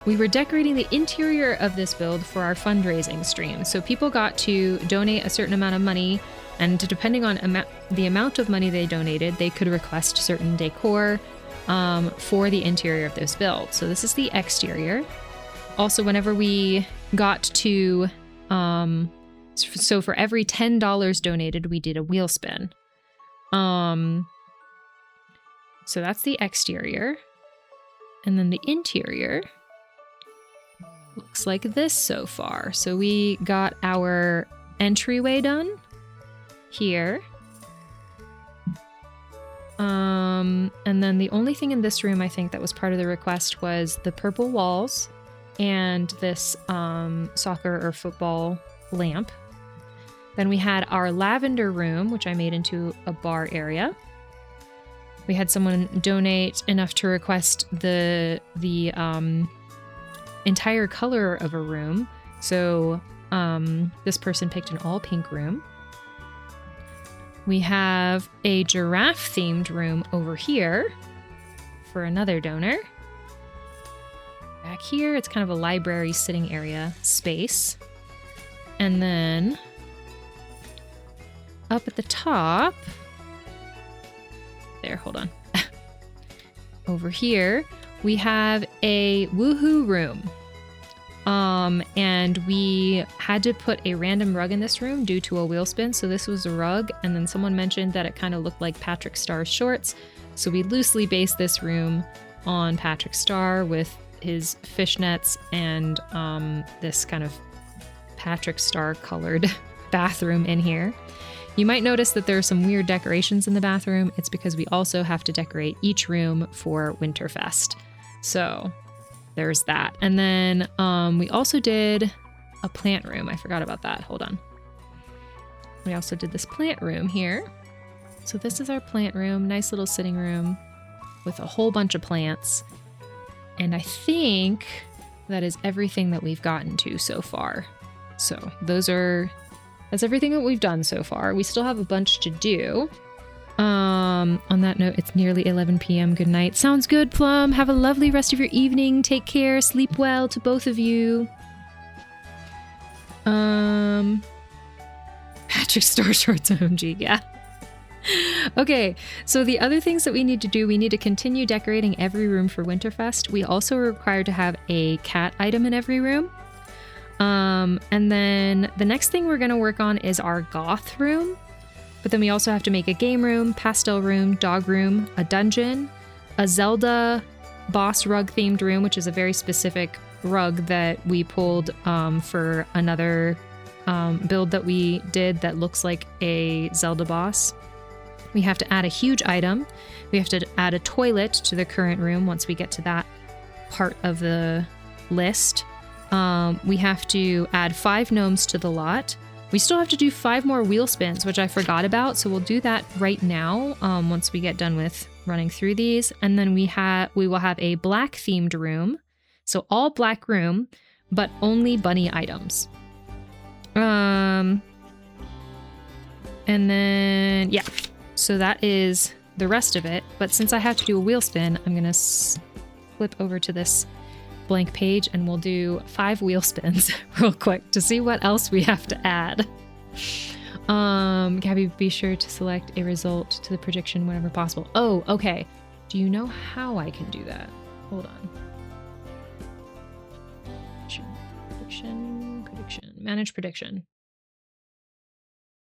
we were decorating the interior of this build for our fundraising stream. So people got to donate a certain amount of money, and depending on the amount of money they donated, they could request certain decor for the interior of this build. So this is the exterior. Also, whenever we got to, so for every $10 donated, we did a wheel spin. So that's the exterior. And then the interior looks like this so far. So we got our entryway done here. And then the only thing in this room I think that was part of the request was the purple walls and this soccer or football lamp. Then we had our lavender room, which I made into a bar area. We had someone donate enough to request the entire color of a room. So this person picked an all pink room. We have a giraffe themed room over here for another donor. Back here, it's kind of a library sitting area space. And then up at the top, there, hold on. Over here, we have a woohoo room. And we had to put a random rug in this room due to a wheel spin. So this was a rug. And then someone mentioned that it kind of looked like Patrick Starr's shorts. So we loosely based this room on Patrick Starr with his fishnets and this kind of Patrick Starr colored bathroom in here. You might notice that there are some weird decorations in the bathroom. It's because we also have to decorate each room for Winterfest. So there's that. And then we also did a plant room. I forgot about that. Hold on. We also did this plant room here. So this is our plant room. Nice little sitting room with a whole bunch of plants. And I think that is everything that we've gotten to so far. So that's everything that we've done so far. We still have a bunch to do. On that note, it's nearly 11 p.m. Good night. Sounds good, Plum. Have a lovely rest of your evening. Take care. Sleep well to both of you. Patrick Star Shorts OMG, yeah. Okay, so the other things that we need to do, we need to continue decorating every room for Winterfest. We also are required to have a cat item in every room. And then the next thing we're going to work on is our goth room. But then we also have to make a game room, pastel room, dog room, a dungeon, a Zelda boss rug themed room, which is a very specific rug that we pulled for another build that we did that looks like a Zelda boss. We have to add a huge item. We have to add a toilet to the current room once we get to that part of the list. We have to add 5 gnomes to the lot. We still have to do 5 more wheel spins, which I forgot about, so we'll do that right now once we get done with running through these. And then we will have a black themed room, so all black room, but only bunny items. And then, yeah, so that is the rest of it. But since I have to do a wheel spin, I'm gonna flip over to this blank page and we'll do 5 wheel spins real quick to see what else we have to add. Gaby, be sure to select a result to the prediction whenever possible. Oh, okay. Do you know how I can do that? Hold on. Prediction, manage prediction.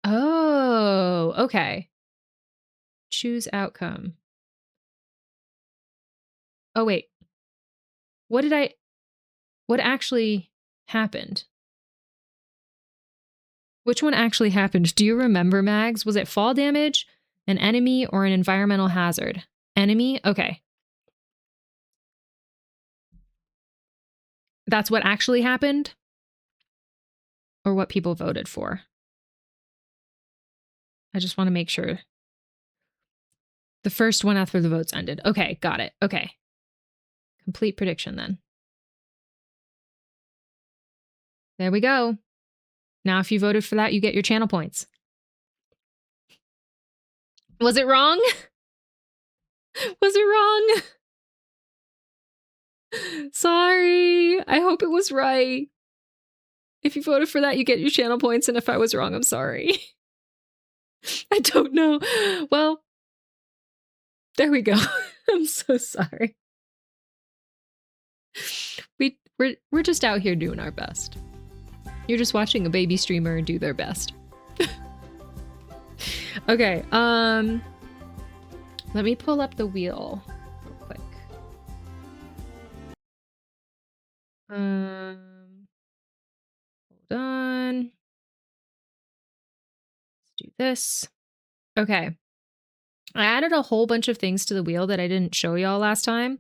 Oh, okay. Choose outcome. Oh, wait. What actually happened? Which one actually happened? Do you remember, Mags? Was it fall damage, an enemy, or an environmental hazard? Enemy? Okay. That's what actually happened? Or what people voted for? I just want to make sure. The first one after the votes ended. Okay, got it. Okay. Complete prediction then. There we go. Now, if you voted for that, you get your channel points. Was it wrong? Was it wrong? Sorry. I hope it was right. If you voted for that, you get your channel points, and if I was wrong, I'm sorry. I don't know. Well, there we go. I'm so sorry. We're just out here doing our best. You're just watching a baby streamer do their best. Okay, let me pull up the wheel real quick. Hold on. Let's do this. Okay. I added a whole bunch of things to the wheel that I didn't show y'all last time.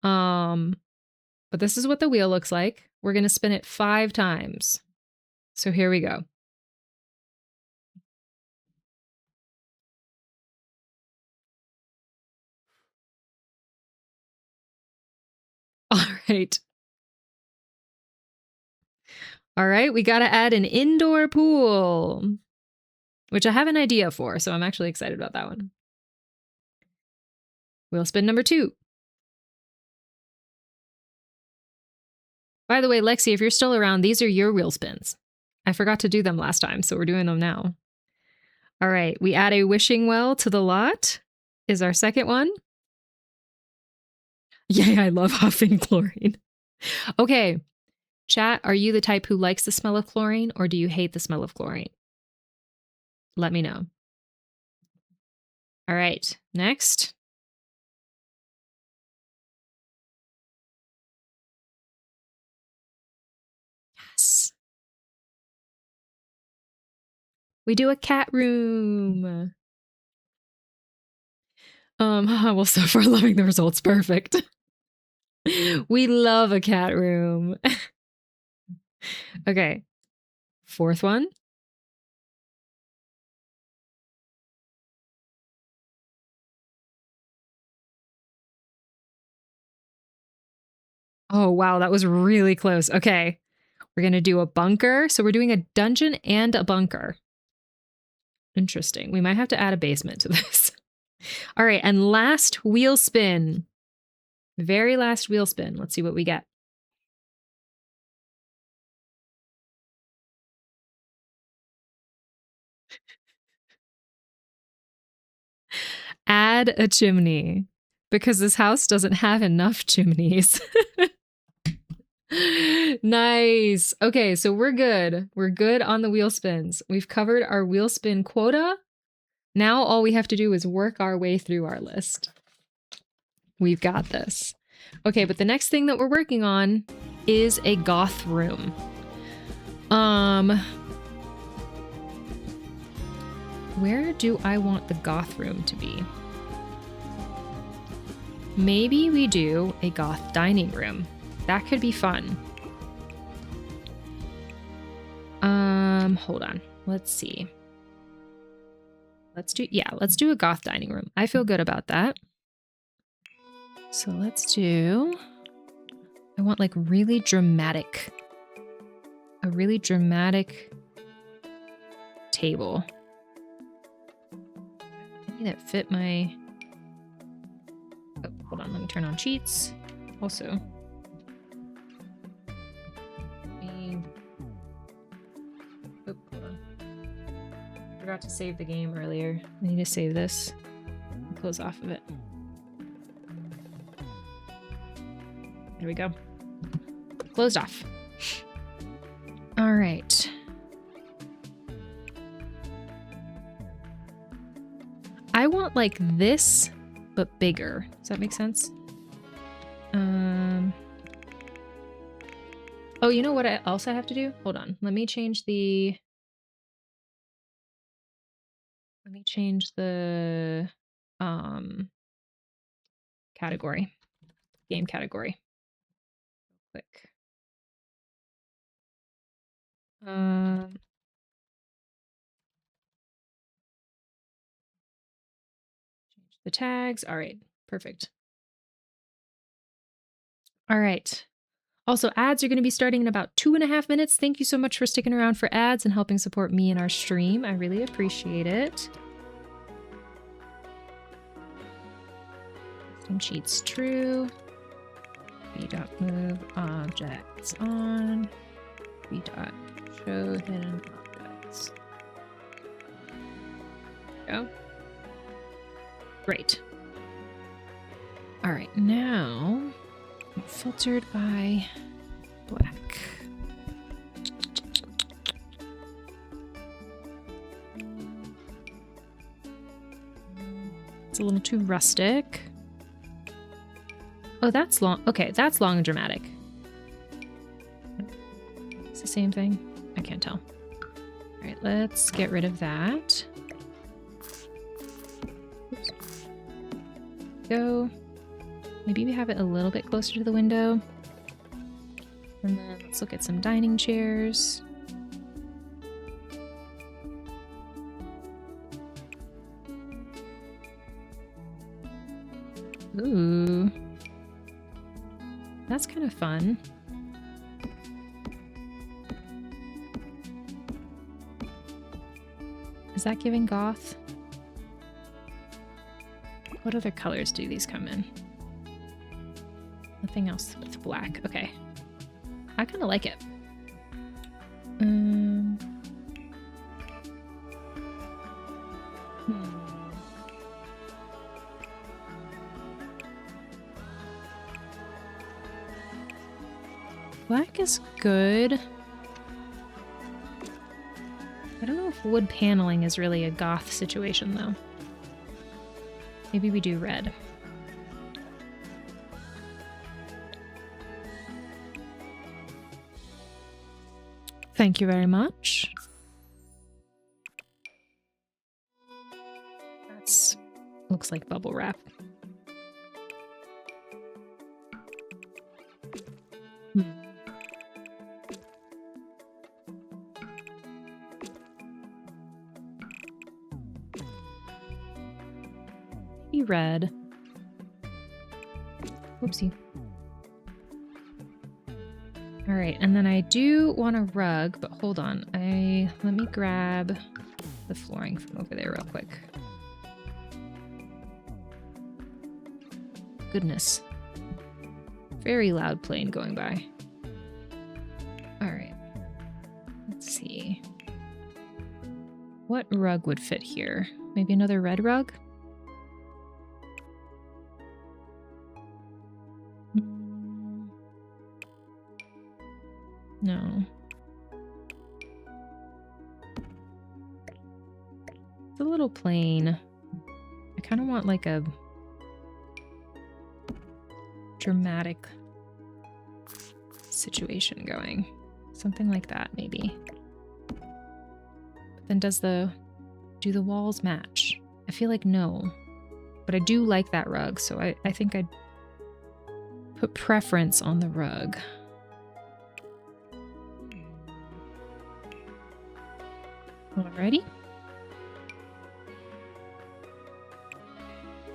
But this is what the wheel looks like. We're going to spin it 5 times. So here we go. All right. All right, we got to add an indoor pool, which I have an idea for, so I'm actually excited about that one. Wheel spin number 2. By the way, Lexi, if you're still around, these are your wheel spins. I forgot to do them last time, so we're doing them now. All right, we add a wishing well to the lot is our second one. Yay, I love huffing chlorine. Okay, chat, are you the type who likes the smell of chlorine, or do you hate the smell of chlorine? Let me know. All right, next. Yes. We do a cat room. Well, so far loving the results. Perfect. We love a cat room. Okay. 4th one. Oh, wow. That was really close. Okay. We're going to do a bunker. So we're doing a dungeon and a bunker. Interesting. We might have to add a basement to this. All right. And last wheel spin. Very last wheel spin. Let's see what we get. Add a chimney, because this house doesn't have enough chimneys. Nice. Okay, so we're good. We're good on the wheel spins. We've covered our wheel spin quota. Now all we have to do is work our way through our list. We've got this. Okay, but the next thing that we're working on is a goth room. Where do I want the goth room to be? Maybe we do a goth dining room. That could be fun. Hold on. Let's see. Let's do a goth dining room. I feel good about that. So let's do, I want like really dramatic, a really dramatic table. Maybe that fit my, oh, hold on, let me turn on cheats. Also, hold on. Forgot to save the game earlier. I need to save this and close off of it. There we go. Closed off. All right. I want like this, but bigger. Does that make sense? Oh, you know what else I have to do? Hold on. Let me change the category. Game category. Quick. Change the tags. All right, perfect. All right. Also, ads are going to be starting in about 2.5 minutes. Thank you so much for sticking around for ads and helping support me in our stream. I really appreciate it. Custom cheats true. v.move objects on v.show hidden objects. Go. Great. All right, now filtered by black. It's a little too rustic. Oh, that's long. Okay, that's long and dramatic. It's the same thing. I can't tell. All right, let's get rid of that. Oops. Go. Maybe we have it a little bit closer to the window. And then let's look at some dining chairs. Ooh. That's kind of fun. Is that giving goth? What other colors do these come in? Nothing else with black. Okay. I kind of like it. Black is good. I don't know if wood paneling is really a goth situation, though. Maybe we do red. Thank you very much. That's looks like bubble wrap. Red. Whoopsie. All right, and then I do want a rug, but hold on. Let me grab the flooring from over there real quick. Goodness. Very loud plane going by. All right. Let's see. What rug would fit here? Maybe another red rug? No. It's a little plain. I kind of want like a dramatic situation going. Something like that, maybe. But then do the walls match? I feel like no. But I do like that rug, so I think I'd put preference on the rug. Alrighty.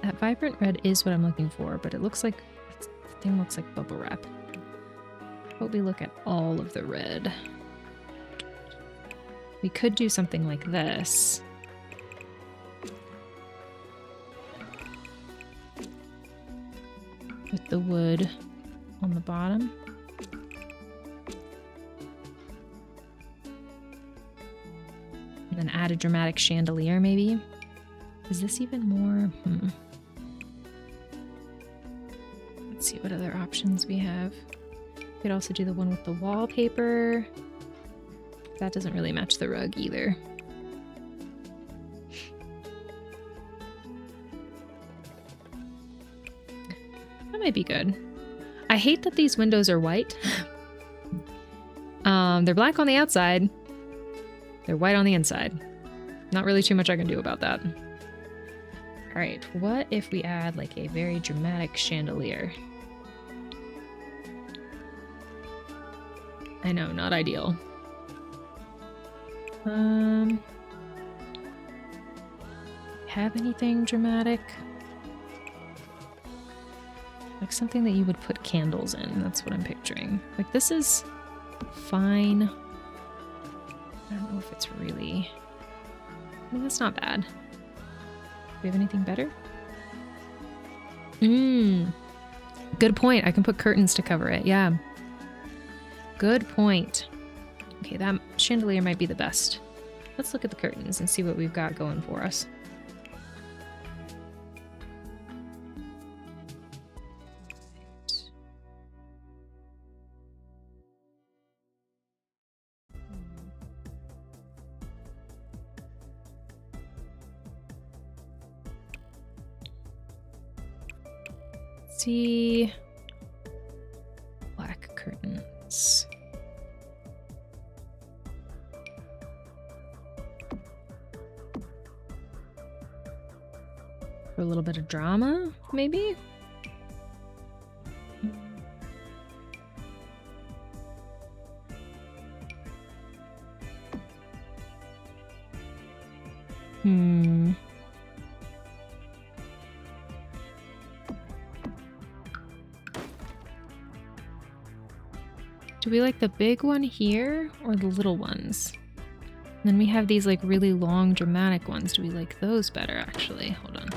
That vibrant red is what I'm looking for, but it looks like the thing looks like bubble wrap. But we look at all of the red. We could do something like this. With the wood on the bottom. And then add a dramatic chandelier, maybe. Is this even more? Let's see what other options we have. We could also do the one with the wallpaper. That doesn't really match the rug either. That might be good. I hate that these windows are white. They're black on the outside. They're white on the inside. Not really too much I can do about that. All right, what if we add like a very dramatic chandelier? I know, not ideal. Have anything dramatic? Like something that you would put candles in. That's what I'm picturing. Like this is fine. I don't know if it's really... I mean, that's not bad. Do we have anything better? Good point. I can put curtains to cover it. Yeah. Good point. Okay, that chandelier might be the best. Let's look at the curtains and see what we've got going for us. Let's see. Black curtains. For a little bit of drama, maybe? Do we like the big one here or the little ones? And then we have these like really long dramatic ones. Do we like those better actually? Hold on.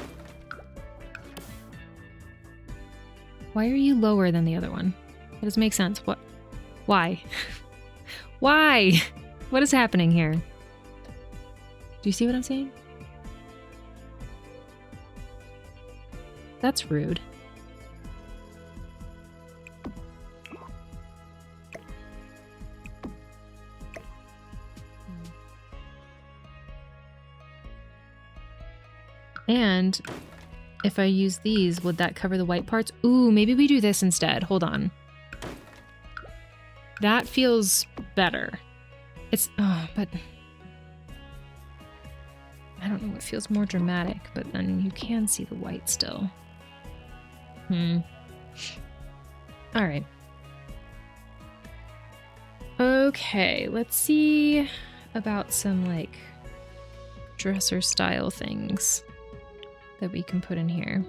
Why are you lower than the other one? That doesn't make sense. What? Why? Why? What is happening here? Do you see what I'm saying? That's rude. And if I use these, would that cover the white parts? Ooh, maybe we do this instead. Hold on. That feels better. It's, but I don't know, it feels more dramatic, but then you can see the white still. All right. Okay, let's see about some like dresser style things that we can put in here.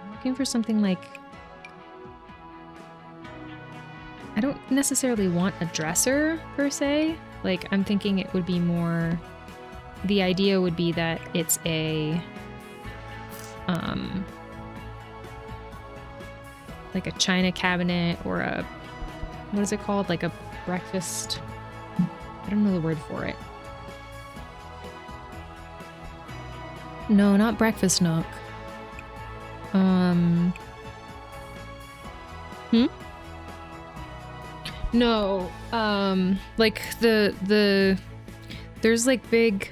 I'm looking for something like, I don't necessarily want a dresser per se. Like I'm thinking it would be more, the idea would be that it's a like a china cabinet or a, what is it called? Like a breakfast, I don't know the word for it. No, not breakfast nook. No, like there's like big,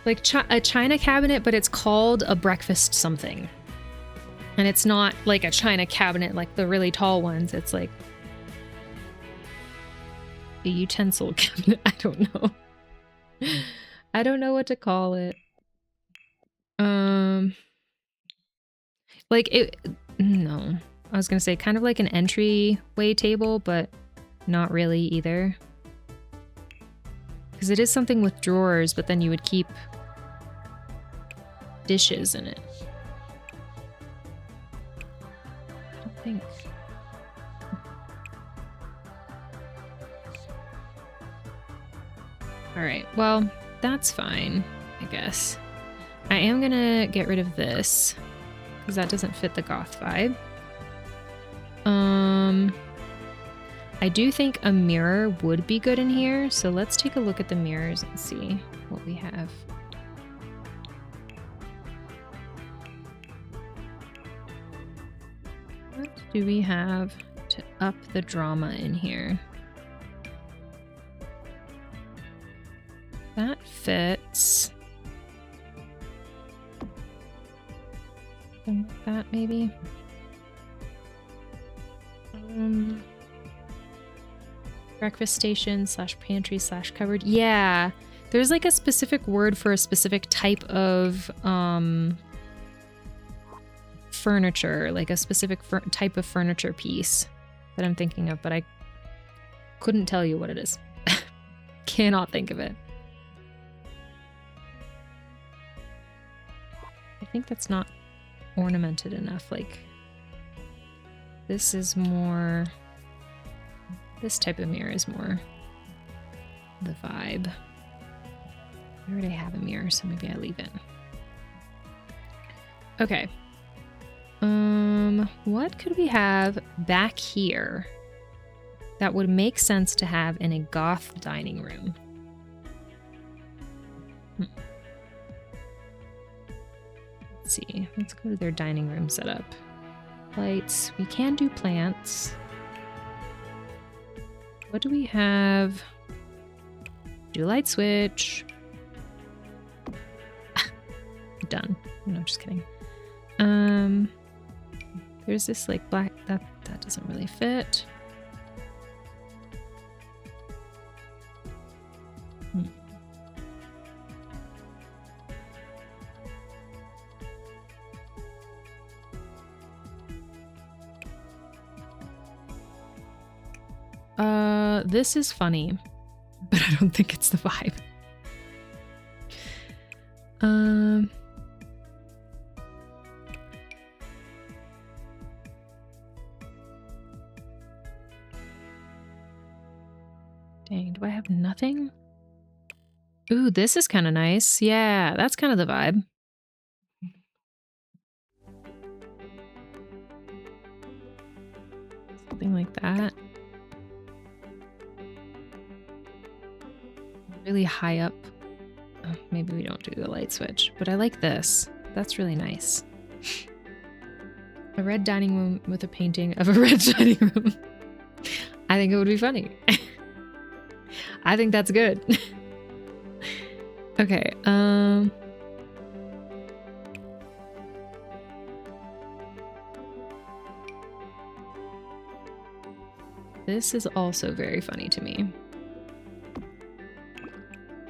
like a china cabinet, but it's called a breakfast something. And it's not like a china cabinet like the really tall ones. It's like a utensil cabinet. I don't know. I don't know what to call it. Like it, no. I was gonna say kind of like an entryway table, but not really either. Because it is something with drawers, but then you would keep dishes in it. I don't think. Alright, well, that's fine, I guess. I am gonna get rid of this, because that doesn't fit the goth vibe. I do think a mirror would be good in here, so let's take a look at the mirrors and see what we have. What do we have to up the drama in here? That fits. Something like that, maybe. Breakfast station / pantry / cupboard. Yeah, there's like a specific word for a specific type of furniture, like a specific type of furniture piece that I'm thinking of, but I couldn't tell you what it is. Cannot think of it. I think that's not ornamented enough. Like, this is more, this type of mirror is more the vibe. I already have a mirror, so maybe I leave it. Okay. What could we have back here that would make sense to have in a goth dining room? Let's see. Let's go to their dining room setup. Lights. We can do plants. What do we have? Do light switch. Done. No, just kidding. There's this like black that doesn't really fit. This is funny, but I don't think it's the vibe. Dang, do I have nothing? Ooh, this is kind of nice. Yeah, that's kind of the vibe. Something like that. Really high up. Oh, maybe we don't do the light switch, but I like this. That's really nice. A red dining room with a painting of a red dining room. I think it would be funny. I think that's good. Okay, this is also very funny to me.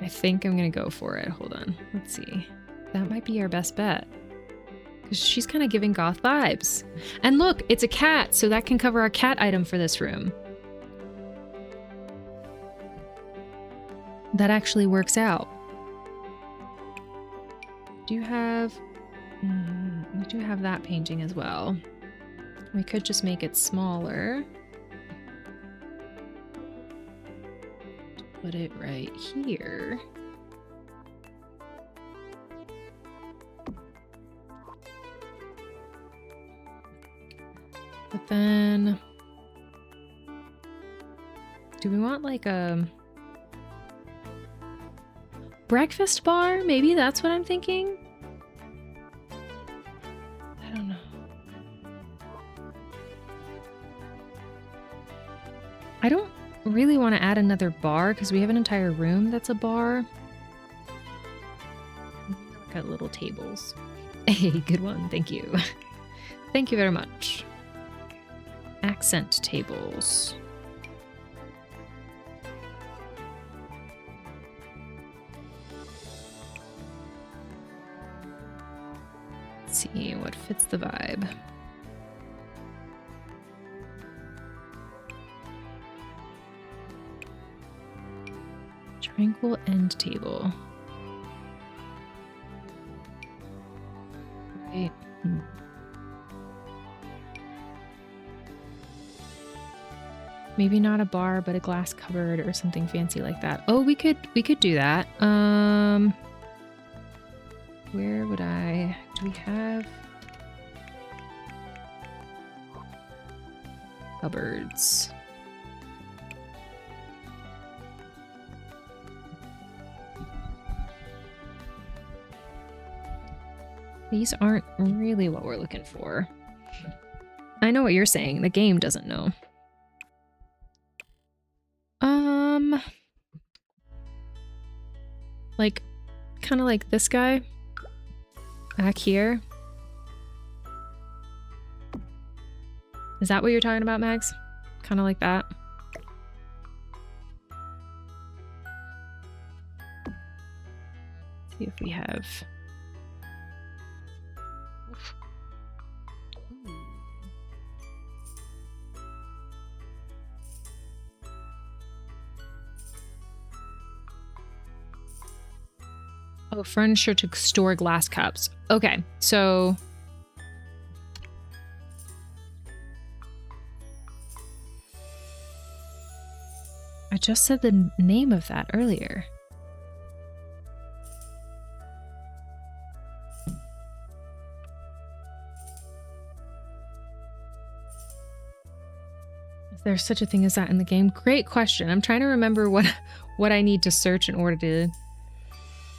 I think I'm gonna go for it. Hold on. Let's see. That might be our best bet. Because she's kind of giving goth vibes. And look, it's a cat, so that can cover our cat item for this room. That actually works out. We do have that painting as well. We could just make it smaller. Put it right here. But then, do we want like a breakfast bar? Maybe that's what I'm thinking. I don't know. I don't really want to add another bar because we have an entire room that's a bar. Look at little tables. Hey, good one. Thank you. Thank you very much. Accent tables. Let's see what fits the vibe. Tranquil end table. Right. Maybe not a bar, but a glass cupboard or something fancy like that. Oh, we could do that. Where would I? Do we have cupboards? These aren't really what we're looking for. I know what you're saying. The game doesn't know. Like, kind of like this guy back here. Is that what you're talking about, Mags? Kind of like that. See if we have. Oh, furniture to store glass cups. Okay, so I just said the name of that earlier. Is there such a thing as that in the game? Great question. I'm trying to remember what I need to search in order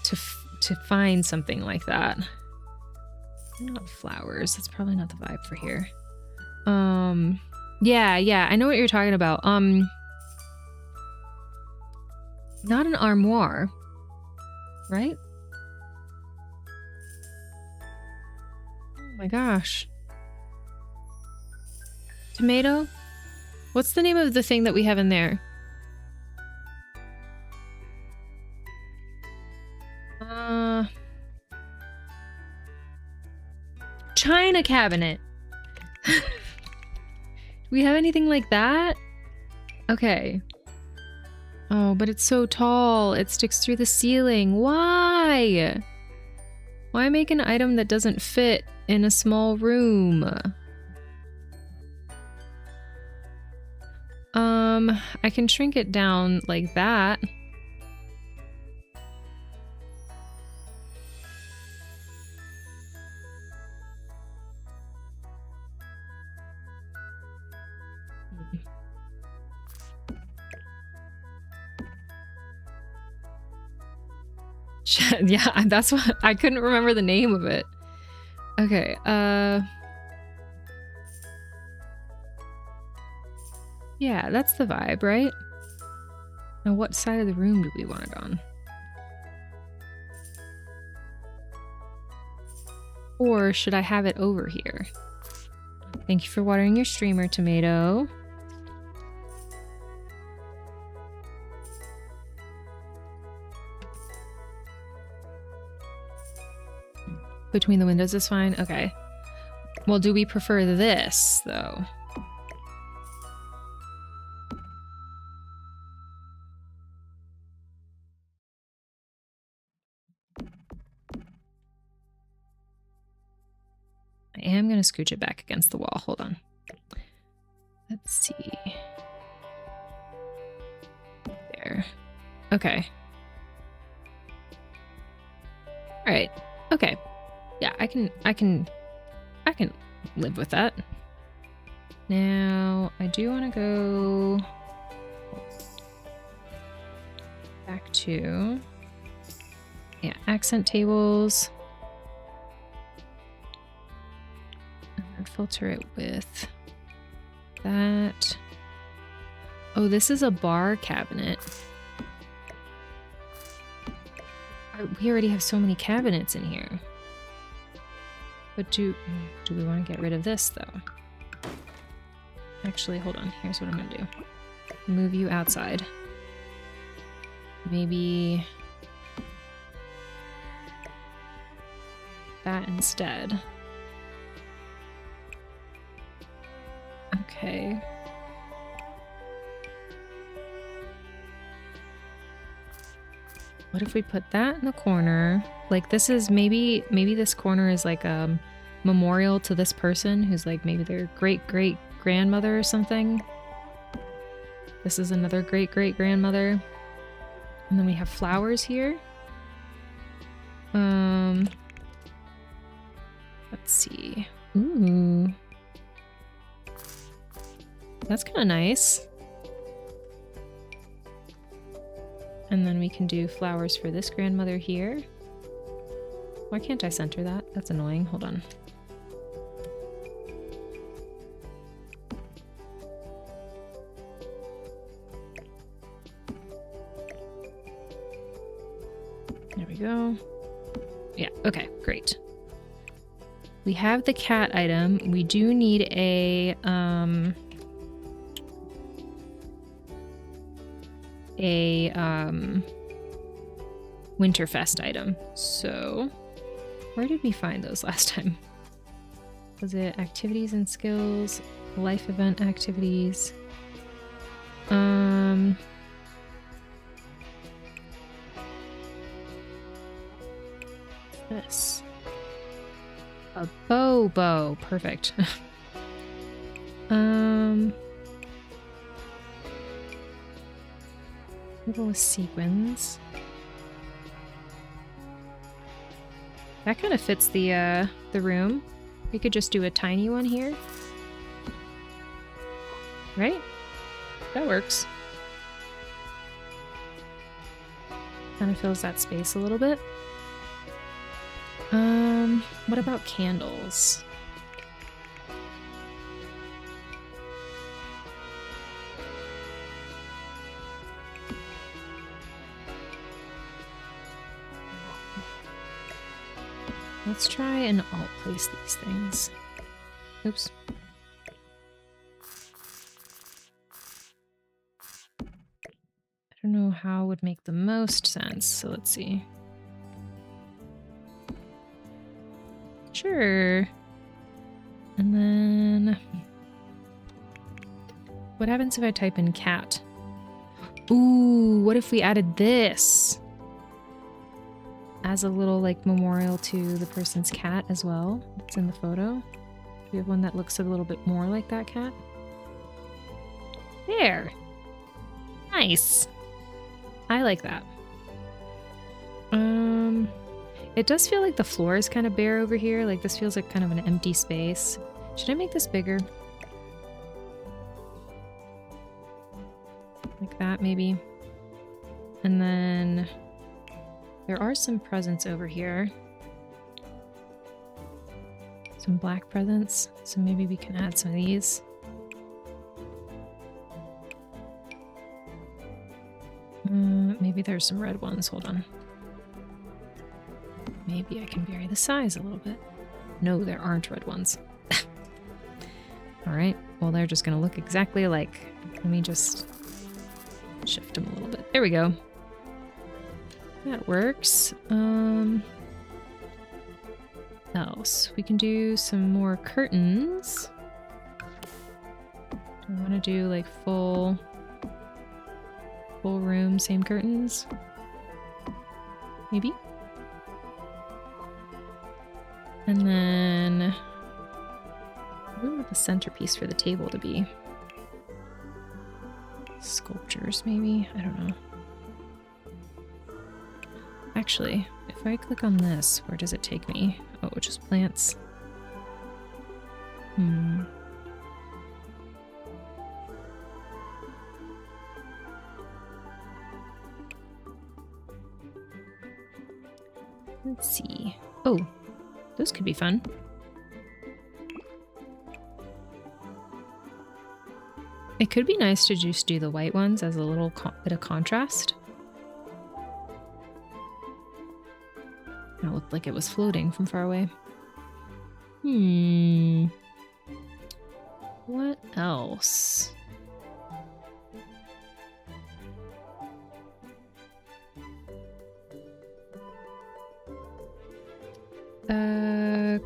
to find something like that. Not flowers. That's probably not the vibe for here. Yeah, I know what you're talking about. Not an armoire, right? Oh my gosh. Tomato? What's the name of the thing that we have in there? China cabinet. Do we have anything like that? Okay. Oh, but it's so tall. It sticks through the ceiling. Why? Why make an item that doesn't fit in a small room? I can shrink it down like that. Yeah, that's what I couldn't remember the name of it. Okay, yeah, that's the vibe, right? Now what side of the room do we want it on? Or should I have it over here? Thank you for watering your streamer, Tomato. Between the windows is fine? Okay. Well, do we prefer this, though? I am going to scooch it back against the wall. Hold on. Let's see. There. Okay. All right. Okay. Yeah, I can live with that. Now, I do want to go back to, yeah, accent tables. And filter it with that. Oh, this is a bar cabinet. We already have so many cabinets in here. But do we want to get rid of this, though? Actually, hold on. Here's what I'm going to do. Move you outside. Maybe that instead. Okay. What if we put that in the corner? Like, this is maybe this corner is like a memorial to this person who's like maybe their great-great-grandmother or something. This is another great-great-grandmother. And then we have flowers here. Let's see. Ooh. That's kind of nice. And then we can do flowers for this grandmother here. Why can't I center that? That's annoying. Hold on. There we go. Yeah, okay, great. We have the cat item. We do need a Winterfest item. So where did we find those last time? Was it activities and skills, life event activities? This a bow, perfect. We'll go with sequins. That kind of fits the room. We could just do a tiny one here. Right? That works. Kind of fills that space a little bit. What about candles? Let's try and alt place these things. Oops. I don't know how would make the most sense, so let's see. Sure. And then what happens if I type in cat? Ooh, what if we added this as a little like memorial to the person's cat as well? It's in the photo. Do we have one that looks a little bit more like that cat? There. Nice. I like that. It does feel like the floor is kind of bare over here. Like this feels like kind of an empty space. Should I make this bigger? Like that maybe. And then there are some presents over here. Some black presents. So maybe we can add some of these. Maybe there's some red ones. Hold on. Maybe I can vary the size a little bit. No, there aren't red ones. Alright, well they're just gonna look exactly alike. Let me just shift them a little bit. There we go. That works. Else? We can do some more curtains. Do I want to do like full room, same curtains? Maybe? And then what do we want the centerpiece for the table to be? Sculptures, maybe? I don't know. Actually, if I click on this, where does it take me? Oh, just plants. Let's see. Oh, those could be fun. It could be nice to just do the white ones as a little bit of contrast. It looked like it was floating from far away. What else?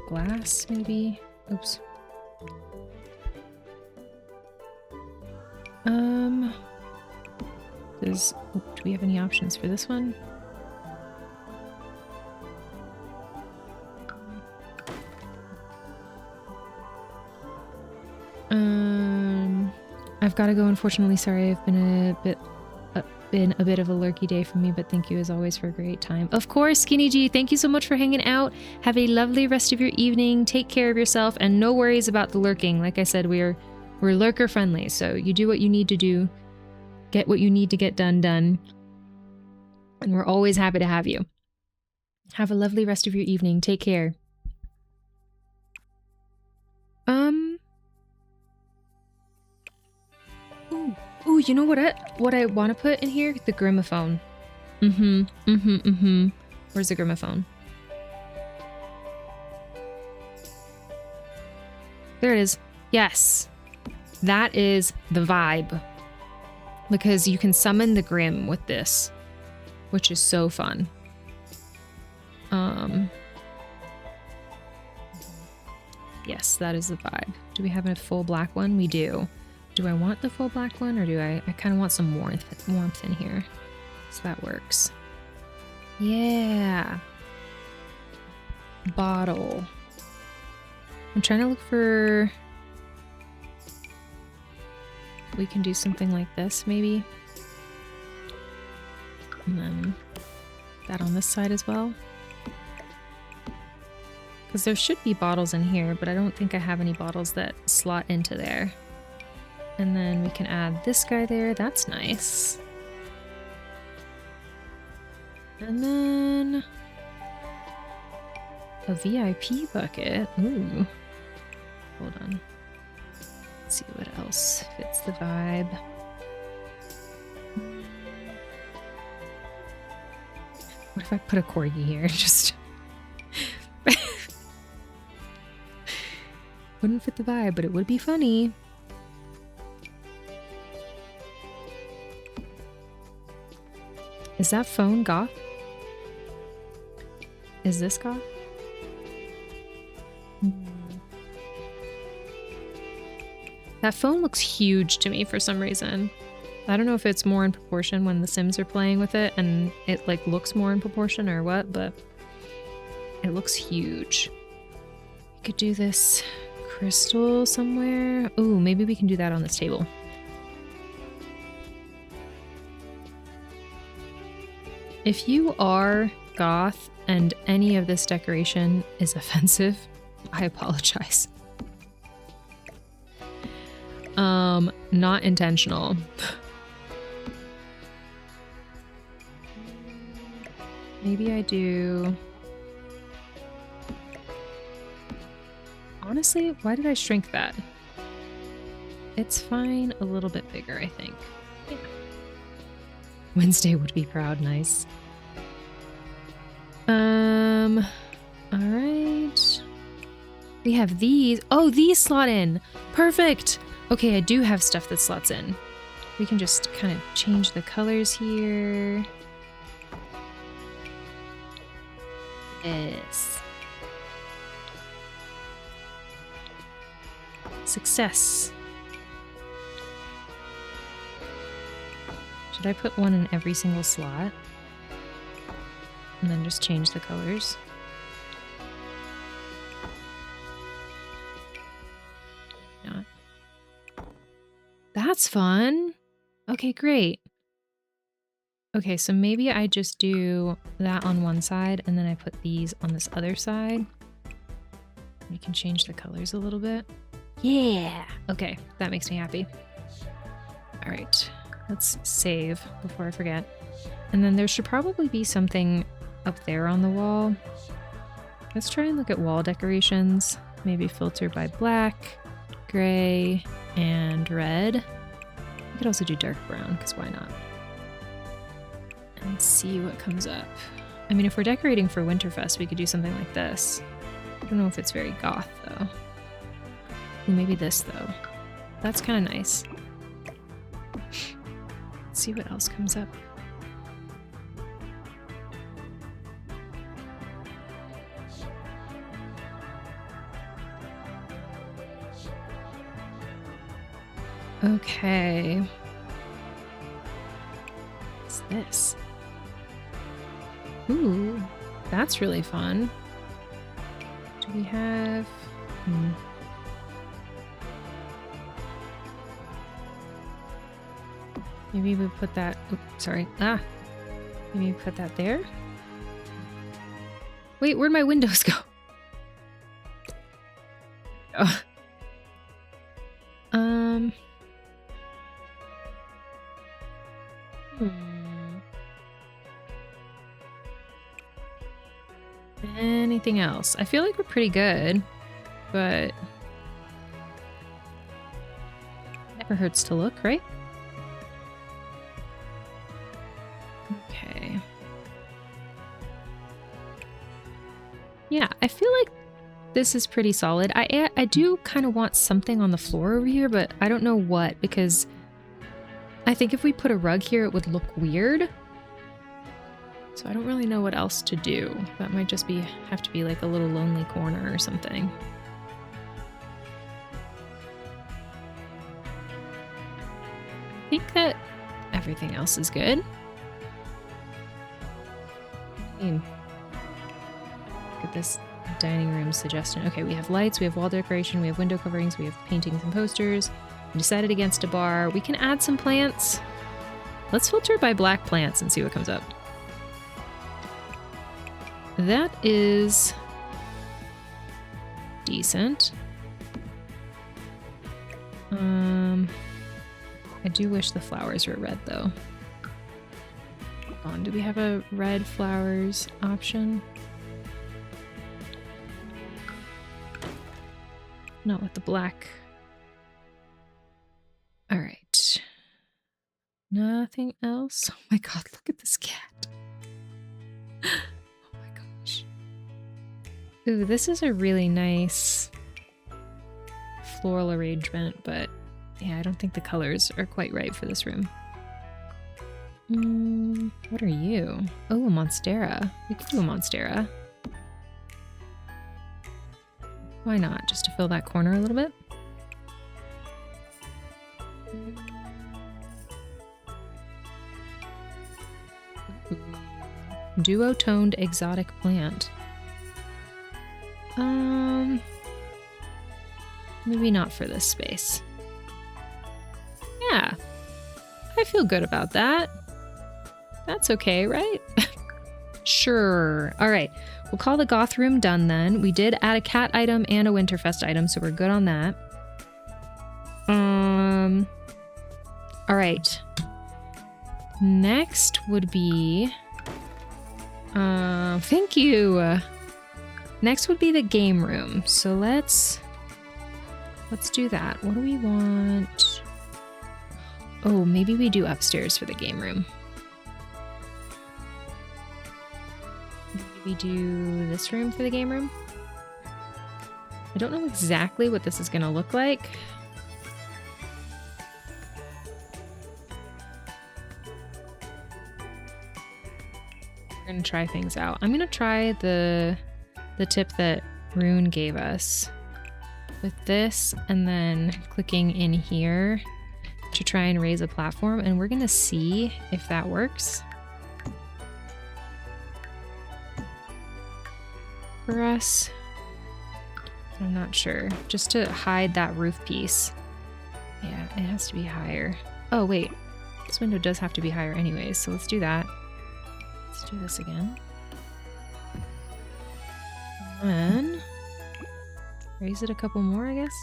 Glass, maybe? Oops. Do we have any options for this one? I've got to go, unfortunately. Sorry, I've been a bit of a lurky day for me, but thank you as always for a great time. Of course, Skinny G, thank you so much for hanging out. Have a lovely rest of your evening. Take care of yourself, and no worries about the lurking. Like I said, we're lurker friendly, so you do what you need to do, get what you need to get done, and we're always happy to have you. Have a lovely rest of your evening. Take care. Ooh, you know what I want to put in here? The gramophone. Where's the gramophone? There it is. Yes. That is the vibe. Because you can summon the Grim with this, which is so fun. Yes, that is the vibe. Do we have a full black one? We do. Do I want the full black one, or do I kind of want some warmth in here? So that works. Yeah. Bottle. I'm trying to look for... We can do something like this, maybe. And then that on this side as well. Because there should be bottles in here, but I don't think I have any bottles that slot into there. And then we can add this guy there. That's nice. And then a VIP bucket. Ooh. Hold on. Let's see what else fits the vibe. What if I put a corgi here? Just wouldn't fit the vibe, but it would be funny. Is that phone goth? Is this goth? That phone looks huge to me for some reason. I don't know if it's more in proportion when the Sims are playing with it and it like looks more in proportion or what, but it looks huge. We could do this crystal somewhere. Ooh, maybe we can do that on this table. If you are goth and any of this decoration is offensive, I apologize. Not intentional. Maybe I do... Honestly, why did I shrink that? It's fine, a little bit bigger, I think. Yeah. Wednesday would be proud, nice. Alright. We have these. Oh, these slot in. Perfect. Okay, I do have stuff that slots in. We can just kind of change the colors here. Yes. Success. Should I put one in every single slot? And then just change the colors? Not. That's fun. Okay, great. Okay, so maybe I just do that on one side and then I put these on this other side. We can change the colors a little bit. Yeah. Okay, that makes me happy. All right, let's save before I forget. And then there should probably be something up there on the wall. Let's try and look at wall decorations. Maybe filter by black, gray, and red. We could also do dark brown, because why not? And see what comes up. I mean, if we're decorating for Winterfest, we could do something like this. I don't know if it's very goth, though. Ooh, maybe this, though. That's kind of nice. Let's see what else comes up. Okay. What's this? Ooh, that's really fun. Do we have... Maybe we put that... Oops, sorry. Maybe we put that there? Wait, where'd my windows go? Oh. Anything else? I feel like we're pretty good, but never hurts to look, right? Okay. Yeah, I feel like this is pretty solid. I do kind of want something on the floor over here, but I don't know what, because I think if we put a rug here, it would look weird. So I don't really know what else to do. That might just have to be like a little lonely corner or something. I think that everything else is good. Look at this dining room suggestion. Okay, we have lights, we have wall decoration, we have window coverings, we have paintings and posters. We decided against a bar. We can add some plants. Let's filter by black plants and see what comes up. That is decent. I do wish the flowers were red though. Hold on, do we have a red flowers option? Not with the black. All right. Nothing else. Oh my god, look at this cat. Oh my gosh. Ooh, this is a really nice floral arrangement, but yeah, I don't think the colors are quite right for this room. What are you? Oh, a Monstera. We could do a Monstera. Why not? Just to fill that corner a little bit. Duo-toned exotic plant. Maybe not for this space. Yeah, I feel good about that. That's okay, right? Sure. All right, we'll call the goth room done then. We did add a cat item and a Winterfest item, so we're good on that. All right. Next would be... thank you. Next would be the game room. So let's do that. What do we want? Oh, maybe we do upstairs for the game room. Maybe we do this room for the game room. I don't know exactly what this is going to look like. We're going to try things out. I'm going to try the tip that Rune gave us with this and then clicking in here to try and raise a platform, and we're gonna see if that works for us. I'm not sure. Just to hide that roof piece. Yeah, it has to be higher. Oh wait, this window does have to be higher anyways, so let's do that. Let's do this again. And then raise it a couple more, I guess.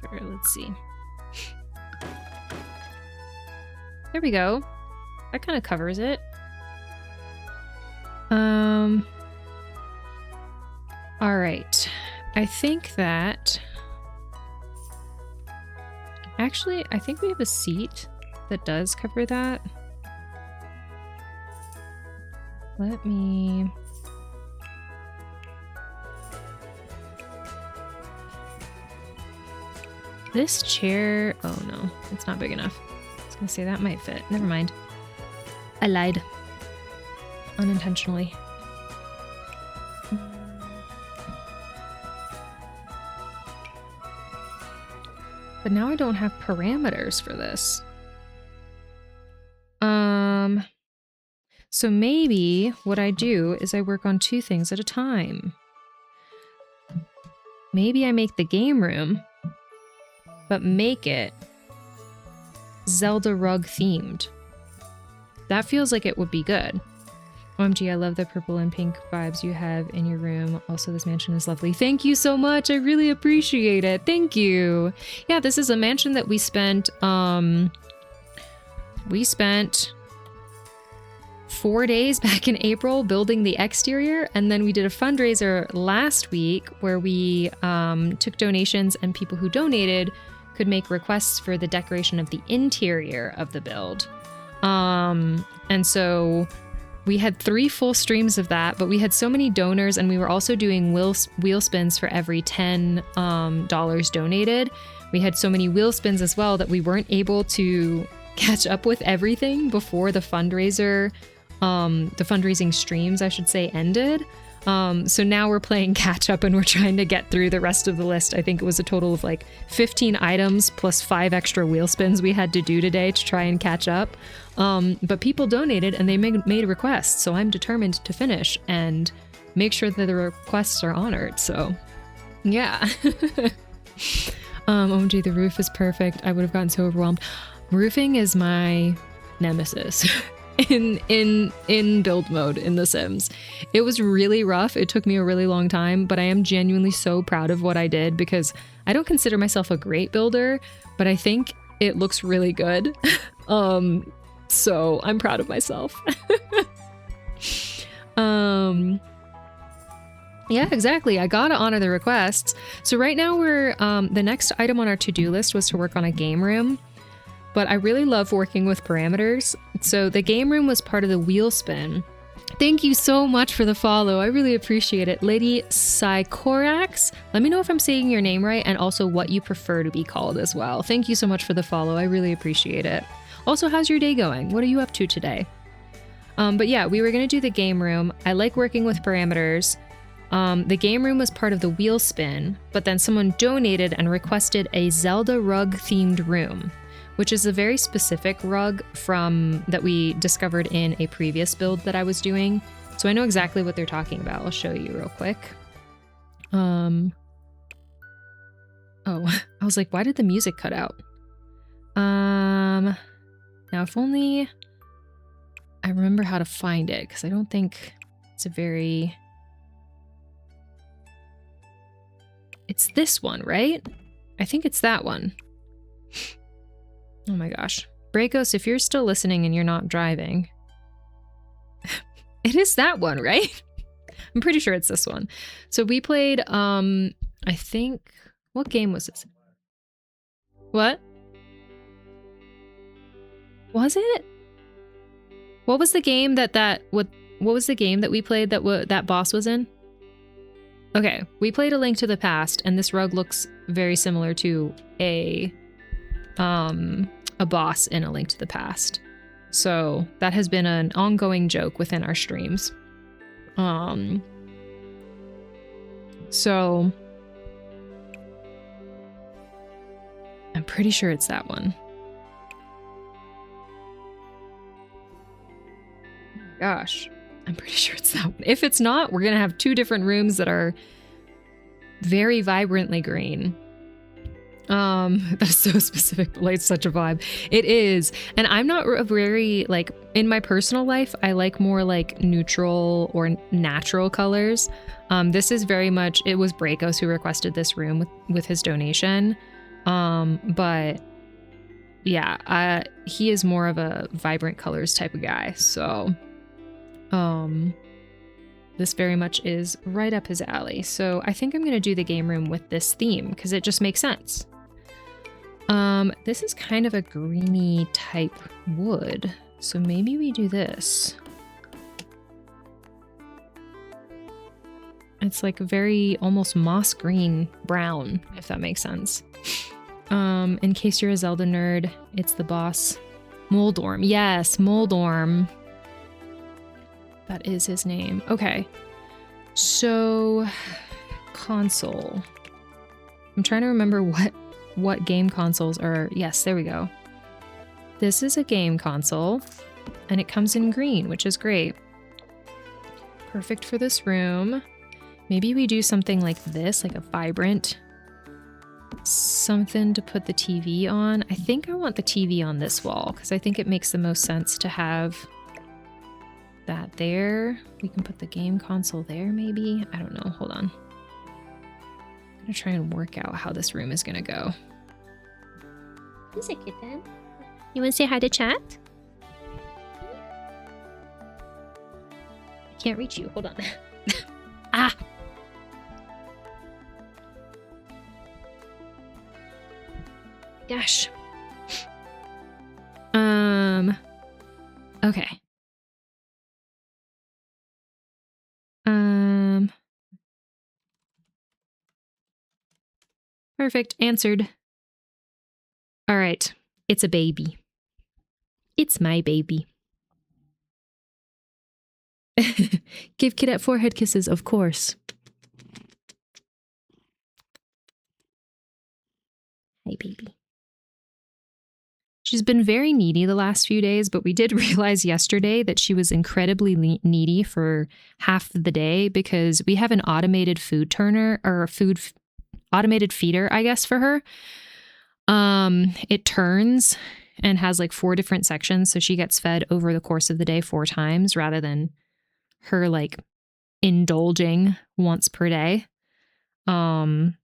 Sure, let's see. There we go. That kind of covers it. All right. I think that... Actually, I think we have a seat that does cover that. Let me... This chair... Oh no, it's not big enough. I was gonna say that might fit. Never mind. I lied. Unintentionally. But now I don't have parameters for this. So maybe what I do is I work on two things at a time. Maybe I make the game room, but make it Zelda rug themed. That feels like it would be good. OMG, I love the purple and pink vibes you have in your room. Also, this mansion is lovely. Thank you so much. I really appreciate it. Thank you. Yeah, this is a mansion that we spent 4 days back in April building the exterior, and then we did a fundraiser last week where we took donations, and people who donated could make requests for the decoration of the interior of the build. And so we had 3 full streams of that, but we had so many donors, and we were also doing wheel spins for every $10 donated. We had so many wheel spins as well that we weren't able to catch up with everything before the fundraising streams, I should say, ended. So now we're playing catch up, and we're trying to get through the rest of the list. I think it was a total of like 15 items plus 5 extra wheel spins we had to do today to try and catch up. But people donated and they made requests, so I'm determined to finish and make sure that the requests are honored. So yeah. OMG, the roof is perfect. I would have gotten so overwhelmed. Roofing is my nemesis. in build mode in The Sims. It was really rough. It took me a really long time, but I am genuinely so proud of what I did because I don't consider myself a great builder, but I think it looks really good. So I'm proud of myself. Yeah, exactly. I gotta honor the requests. So right now we're, the next item on our to-do list was to work on a game room, but I really love working with parameters. So the game room was part of the wheel spin. Thank you so much for the follow. I really appreciate it. Lady Psychorax, let me know if I'm saying your name right and also what you prefer to be called as well. Thank you so much for the follow. I really appreciate it. Also, how's your day going? What are you up to today? But yeah, we were gonna do the game room. I like working with parameters. The game room was part of the wheel spin, but then someone donated and requested a Zelda rug themed room, which is a very specific rug that we discovered in a previous build that I was doing. So I know exactly what they're talking about. I'll show you real quick. Oh, I was like, why did the music cut out? Now if only I remember how to find it, because I don't think it's a very... It's this one, right? I think it's that one. Oh my gosh. Brakos, if you're still listening and you're not driving. It is that one, right? I'm pretty sure it's this one. So we played, I think... What game was this? What? Was it? What was the game what was the game that we played that boss was in? Okay, we played A Link to the Past, and this rug looks very similar to a boss in A Link to the Past. So that has been an ongoing joke within our streams. So I'm pretty sure it's that one. Gosh. I'm pretty sure it's that one. If it's not, we're going to have two different rooms that are very vibrantly green. That's so specific, but like such a vibe. It is. And I'm not a very, like, in my personal life, I like more like neutral or natural colors. This is very much, it was Brakos who requested this room with his donation. But yeah, he is more of a vibrant colors type of guy. So this very much is right up his alley. So I think I'm going to do the game room with this theme because it just makes sense. This is kind of a greeny type wood. So maybe we do this. It's like a very almost moss green brown, if that makes sense. In case you're a Zelda nerd, it's the boss. Moldorm. Yes, Moldorm. That is his name. Okay. So, console. I'm trying to remember what game consoles are. Yes, there we go. This is a game console, and it comes in green, which is great. Perfect for this room. Maybe we do something like this, like a vibrant something to put the TV on. I think I want the TV on this wall, because I think it makes the most sense to have that there. We can put the game console there, maybe. I don't know. Hold on. I'm gonna try and work out how this room is gonna go. Who's a kitten? You want to say hi to chat? I can't reach you. Hold on. Ah! Gosh. Okay. Perfect. Answered. All right. It's a baby. It's my baby. Give Kidette forehead kisses, of course. Hi, baby. She's been very needy the last few days, but we did realize yesterday that she was incredibly needy for half the day because we have an automated food turner or automated feeder, I guess, for her. It turns and has like 4 different sections. So she gets fed over the course of the day 4 times rather than her like indulging once per day. But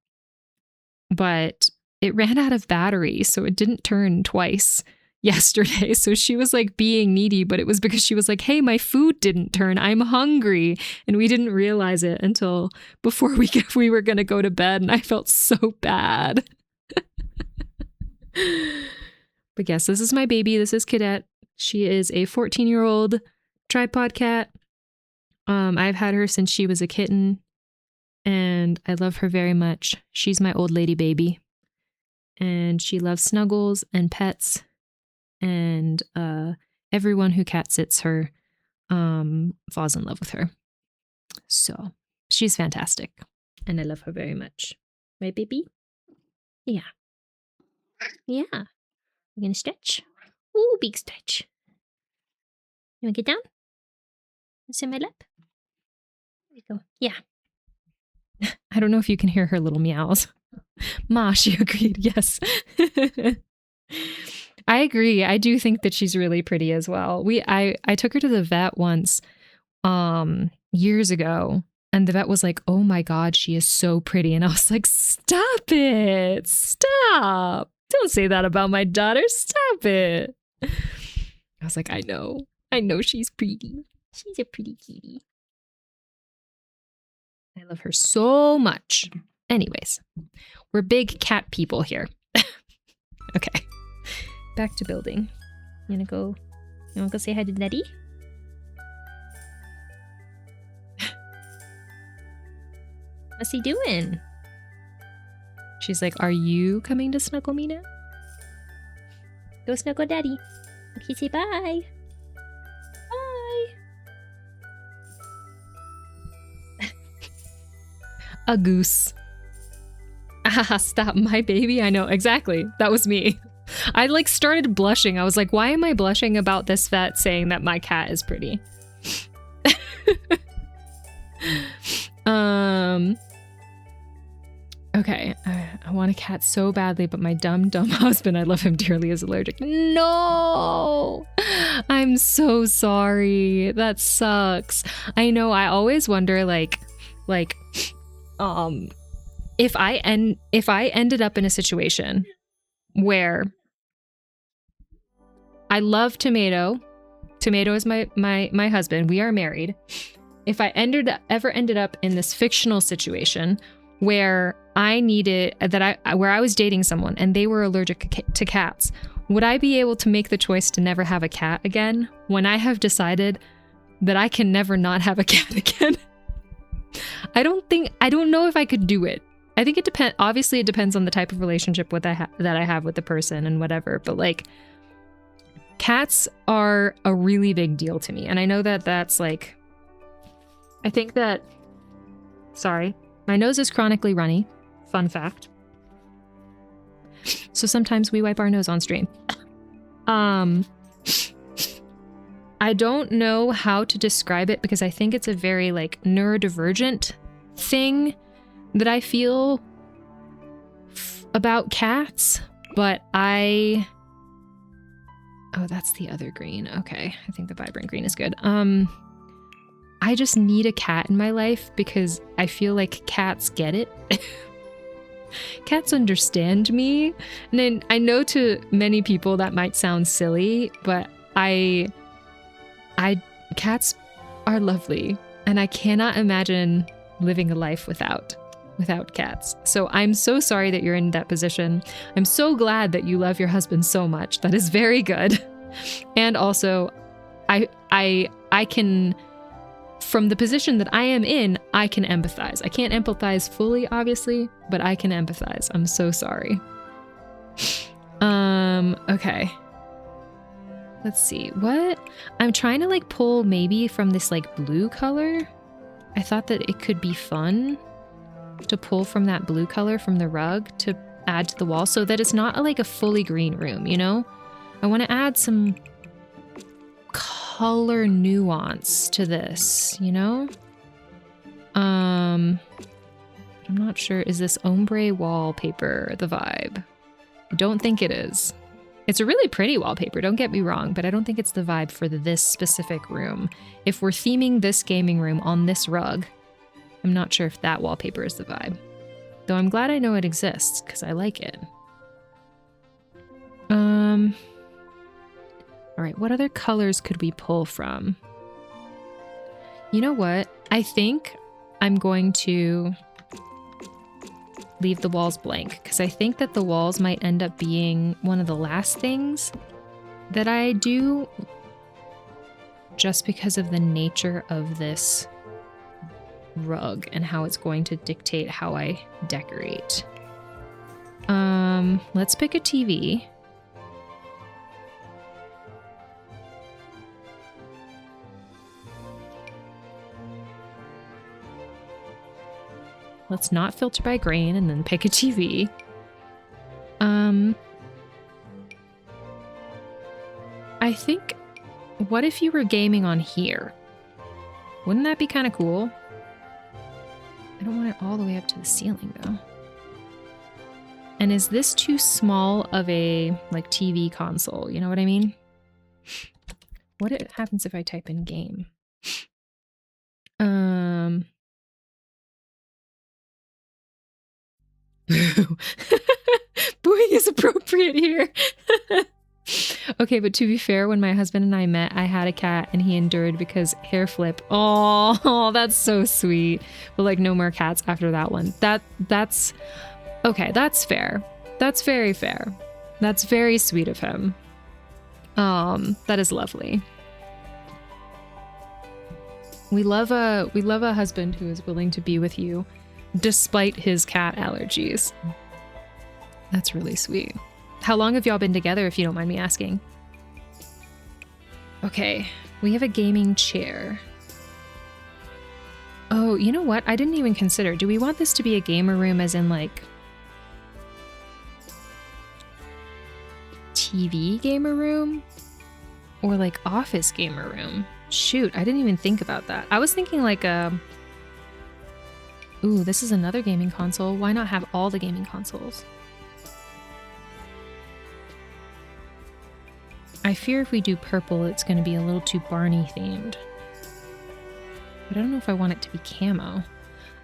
it ran out of battery, so it didn't turn twice yesterday. So she was like being needy, but it was because she was like, hey, my food didn't turn. I'm hungry. And we didn't realize it until before we were going to go to bed. And I felt so bad. But yes, this is my baby. This is Cadet. She is a 14-year-old tripod cat. I've had her since she was a kitten, and I love her very much. She's my old lady baby, and she loves snuggles and pets, and everyone who cat sits her falls in love with her. So she's fantastic, and I love her very much. Right, baby? Yeah. Yeah. You're gonna stretch? Ooh, big stretch. You wanna get down? Sit in my lap? There you go. Yeah. I don't know if you can hear her little meows. Ma, she agreed. Yes. I agree. I do think that she's really pretty as well. I took her to the vet once years ago, and the vet was like, oh my God, she is so pretty. And I was like, stop it. Stop. Don't say that about my daughter. Stop it. I was like, I know she's pretty. She's a pretty kitty. I love her so much. Anyways, we're big cat people here. Okay. Back to building. You wanna go say hi to Daddy? What's he doing? She's like, are you coming to snuggle me now? Go snuggle Daddy. Okay, say bye. Bye. A goose. Ah, stop, my baby. I know, exactly. That was me. I like started blushing. I was like, why am I blushing about this vet saying that my cat is pretty? Okay, I want a cat so badly, but my dumb husband, I love him dearly, is allergic. No! I'm so sorry. That sucks. I know, I always wonder, if I ended up in a situation where I love Tomato is my husband, we are married. If I ever ended up in this fictional situation where where I was dating someone and they were allergic to cats, would I be able to make the choice to never have a cat again when I have decided that I can never not have a cat again? I don't know if I could do it. I think it depends. Obviously, it depends on the type of relationship that I have with the person and whatever. But like, cats are a really big deal to me, and I know that that's like. I think that. Sorry, my nose is chronically runny. Fun fact. So sometimes we wipe our nose on stream. I don't know how to describe it because I think it's a very like neurodivergent thing that I feel about cats, but oh, that's the other green. Okay, I think the vibrant green is good. I just need a cat in my life because I feel like cats get it. Cats understand me. And then I know to many people that might sound silly, but cats are lovely, and I cannot imagine living a life without cats. So I'm so sorry that you're in that position. I'm so glad that you love your husband so much. That is very good. And also, I can, from the position that I am in, I can empathize. I can't empathize fully, obviously, but I can empathize. I'm so sorry. Okay. Let's see. What? I'm trying to like pull maybe from this like blue color. I thought that it could be fun to pull from that blue color from the rug to add to the wall so that it's not like a fully green room, you know? I want to add some color nuance to this, you know? I'm not sure. Is this ombre wallpaper the vibe? I don't think it is. It's a really pretty wallpaper, don't get me wrong, but I don't think it's the vibe for this specific room. If we're theming this gaming room on this rug, I'm not sure if that wallpaper is the vibe. Though I'm glad I know it exists, because I like it. Alright, what other colors could we pull from? You know what? I think I'm going to leave the walls blank, because I think that the walls might end up being one of the last things that I do, just because of the nature of this rug and how it's going to dictate how I decorate. Let's pick a TV. Let's not filter by grain and then pick a TV. I think, what if you were gaming on here? Wouldn't that be kind of cool? I don't want it all the way up to the ceiling though. And is this too small of a like TV console? You know what I mean? What happens if I type in game? Booing is appropriate here. Okay, but to be fair, when my husband and I met, I had a cat and he endured because hair flip. Oh, that's so sweet. But like no more cats after that one. That's okay, that's fair. That's very fair. That's very sweet of him. That is lovely. We love a husband who is willing to be with you despite his cat allergies. That's really sweet. How long have y'all been together, if you don't mind me asking? Okay, we have a gaming chair. Oh, you know what? I didn't even consider. Do we want this to be a gamer room as in like TV gamer room? Or like office gamer room? Shoot, I didn't even think about that. I was thinking like a... Ooh, this is another gaming console. Why not have all the gaming consoles? I fear if we do purple, it's going to be a little too Barney themed. But I don't know if I want it to be camo.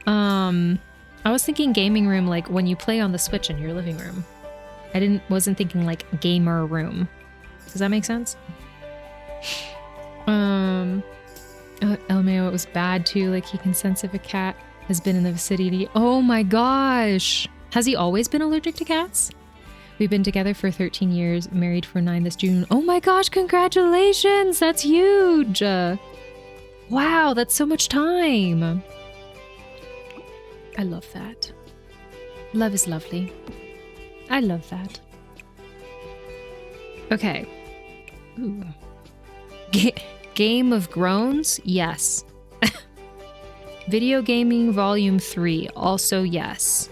I was thinking gaming room like when you play on the Switch in your living room. I wasn't thinking like gamer room. Does that make sense? LMAO, it was bad too. Like he can sense if a cat has been in the vicinity. Oh my gosh. Has he always been allergic to cats? We've been together for 13 years, married for 9 this June. Oh my gosh, congratulations! That's huge! Wow, that's so much time! I love that. Love is lovely. I love that. Okay. Ooh. Game of Groans? Yes. Video Gaming Volume 3, also yes.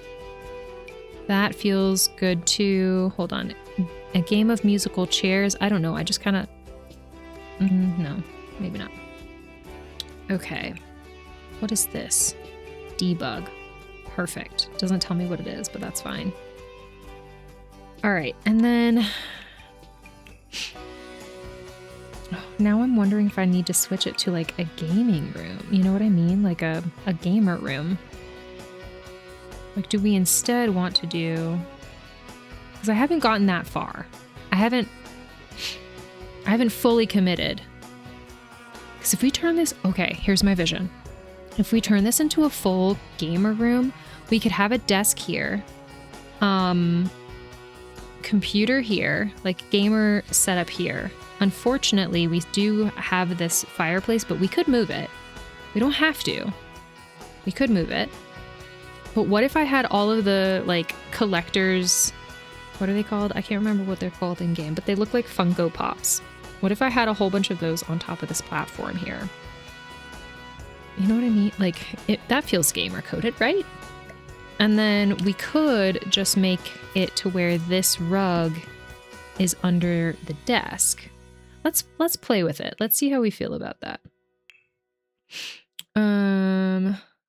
That feels good too. Hold on. A game of musical chairs? I don't know. I just kind of... no, maybe not. Okay. What is this? Debug. Perfect. Doesn't tell me what it is, but that's fine. All right. And then... now I'm wondering if I need to switch it to like a gaming room. You know what I mean? Like a gamer room. Like, do we instead want to do... Because I haven't gotten that far. I haven't fully committed. Because if we turn this... Okay, here's my vision. If we turn this into a full gamer room, we could have a desk here. Computer here. Like, gamer setup here. Unfortunately, we do have this fireplace, but we could move it. We don't have to. We could move it. But what if I had all of the, like, collectors... What are they called? I can't remember what they're called in game, but they look like Funko Pops. What if I had a whole bunch of those on top of this platform here? You know what I mean? Like, that feels gamer-coded, right? And then we could just make it to where this rug is under the desk. Let's play with it. Let's see how we feel about that.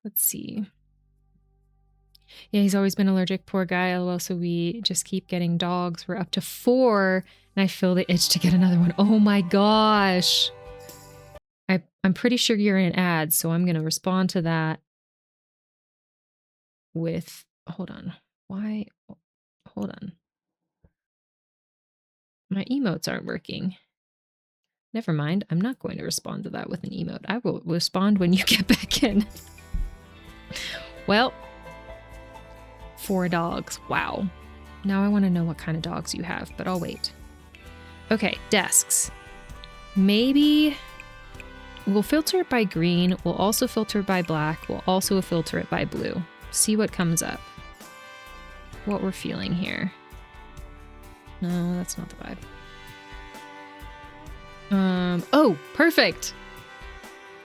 Let's see. Yeah, he's always been allergic. Poor guy. LOL. So we just keep getting dogs. We're up to 4, and I feel the itch to get another one. Oh my gosh. I'm pretty sure you're in ads, so I'm going to respond to that with... Hold on. Why? Hold on. My emotes aren't working. Never mind. I'm not going to respond to that with an emote. I will respond when you get back in. Well, 4 dogs. Wow. Now I want to know what kind of dogs you have, but I'll wait. Okay, desks. Maybe we'll filter it by green. We'll also filter it by black. We'll also filter it by blue. See what comes up. What we're feeling here. No, that's not the vibe. Oh, perfect.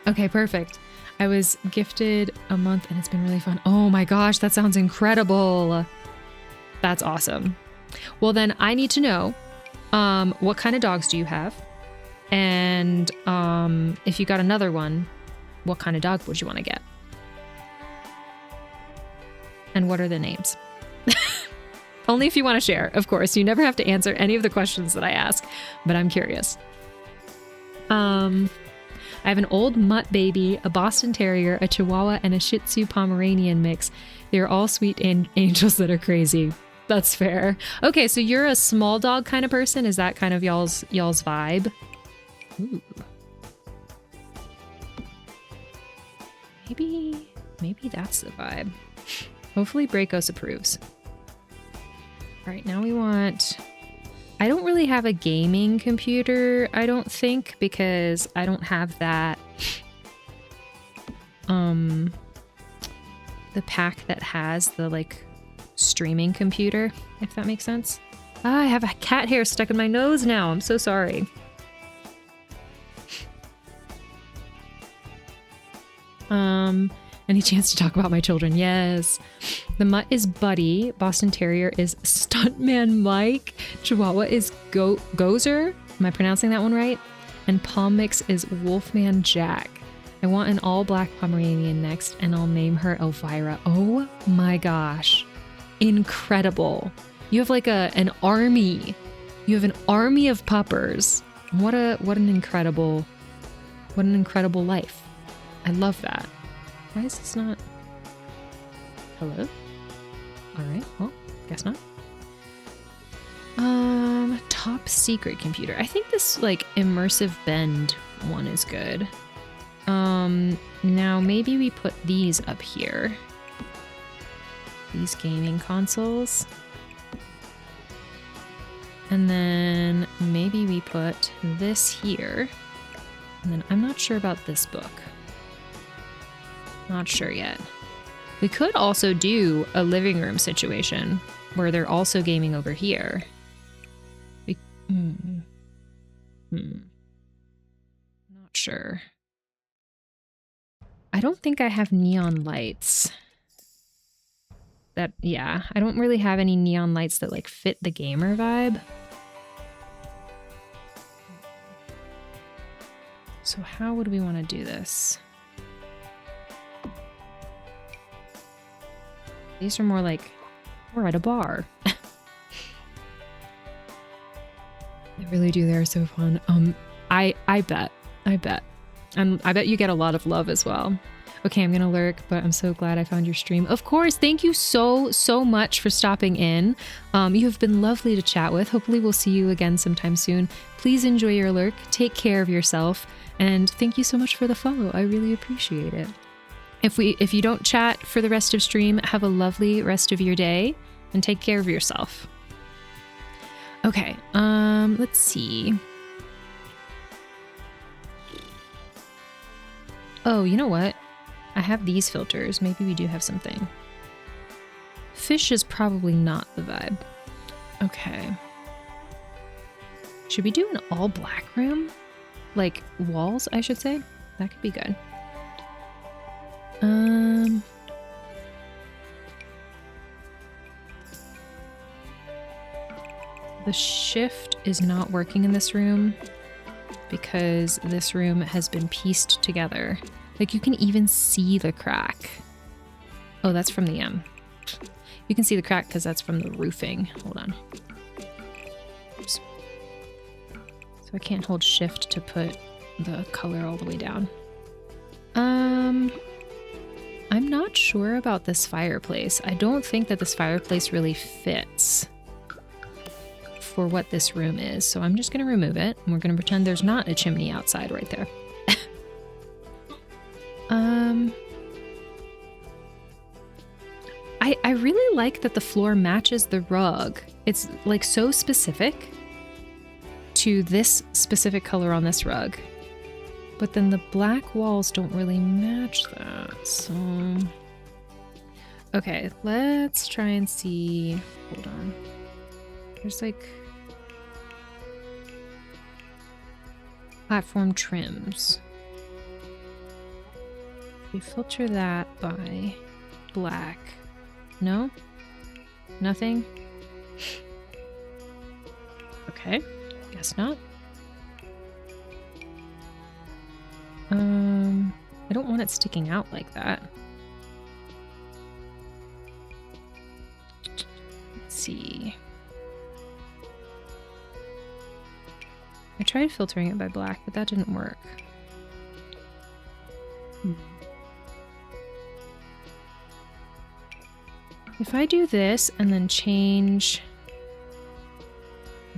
Okay, perfect. I was gifted a month and it's been really fun. Oh my gosh, that sounds incredible. That's awesome. Well, then I need to know, what kind of dogs do you have? And if you got another one, what kind of dog would you want to get? And what are the names? Only if you want to share, of course. You never have to answer any of the questions that I ask, but I'm curious. I have an old mutt baby, a Boston Terrier, a Chihuahua, and a Shih Tzu Pomeranian mix. They're all sweet angels that are crazy. That's fair. Okay, so you're a small dog kind of person. Is that kind of y'all's vibe? Ooh. Maybe that's the vibe. Hopefully Bracos approves. All right, now we want... I don't really have a gaming computer, I don't think, because I don't have that, the pack that has the, like, streaming computer, if that makes sense. Ah, I have a cat hair stuck in my nose now. I'm so sorry. Any chance to talk about my children? Yes. The mutt is Buddy. Boston Terrier is Stuntman Mike. Chihuahua is Gozer. Am I pronouncing that one right? And Palm Mix is Wolfman Jack. I want an all black Pomeranian next, and I'll name her Elvira. Oh my gosh. Incredible. You have like an army. You have an army of puppers. What an incredible life. I love that. Why is this not... Hello? Alright, well, guess not. Top secret computer. I think this, like, immersive bend one is good. Now maybe we put these up here. These gaming consoles. And then maybe we put this here. And then I'm not sure about this book. Not sure yet. We could also do a living room situation where they're also gaming over here. Not sure. I don't think I have neon lights. Yeah, I don't really have any neon lights that like fit the gamer vibe. So how would we want to do this? These are more like we're at a bar. They really do. They're so fun. I bet. And I bet you get a lot of love as well. Okay, I'm gonna lurk, but I'm so glad I found your stream. Of course, thank you so much for stopping in. You have been lovely to chat with. Hopefully we'll see you again sometime soon. Please enjoy your lurk, take care of yourself, and thank you so much for the follow. I really appreciate it. If you don't chat for the rest of stream, have a lovely rest of your day and take care of yourself. Okay, let's see. Oh, you know what? I have these filters. Maybe we do have something. Fish is probably not the vibe. Okay. Should we do an all black room? Like walls, I should say. That could be good. The shift is not working in this room because this room has been pieced together. Like you can even see the crack. Oh, that's from the You can see the crack because that's from the roofing. Hold on. Oops. So I can't hold shift to put the color all the way down. I'm not sure about this fireplace. I don't think that this fireplace really fits for what this room is. So I'm just going to remove it and we're going to pretend there's not a chimney outside right there. I really like that the floor matches the rug. It's like so specific to this specific color on this rug. But then the black walls don't really match that, so... Okay, let's try and see... Hold on. There's like... platform trims. We filter that by black. No? Nothing? Okay, guess not. I don't want it sticking out like that. Let's see. I tried filtering it by black, but that didn't work. If I do this and then change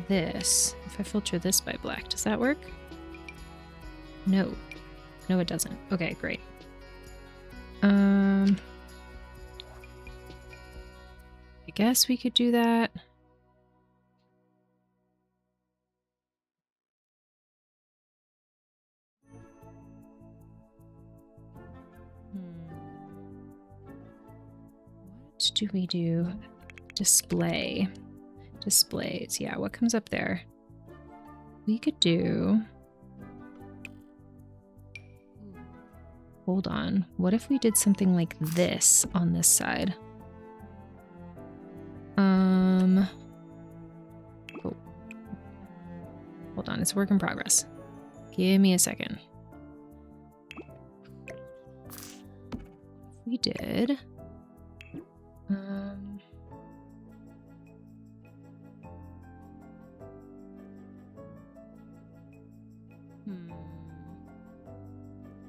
this, if I filter this by black, does that work? No. No, it doesn't. Okay, great. I guess we could do that. What do we do? Display. Displays. Yeah, what comes up there? We could do... Hold on. What if we did something like this on this side? Oh. Hold on, it's a work in progress. Give me a second. We did.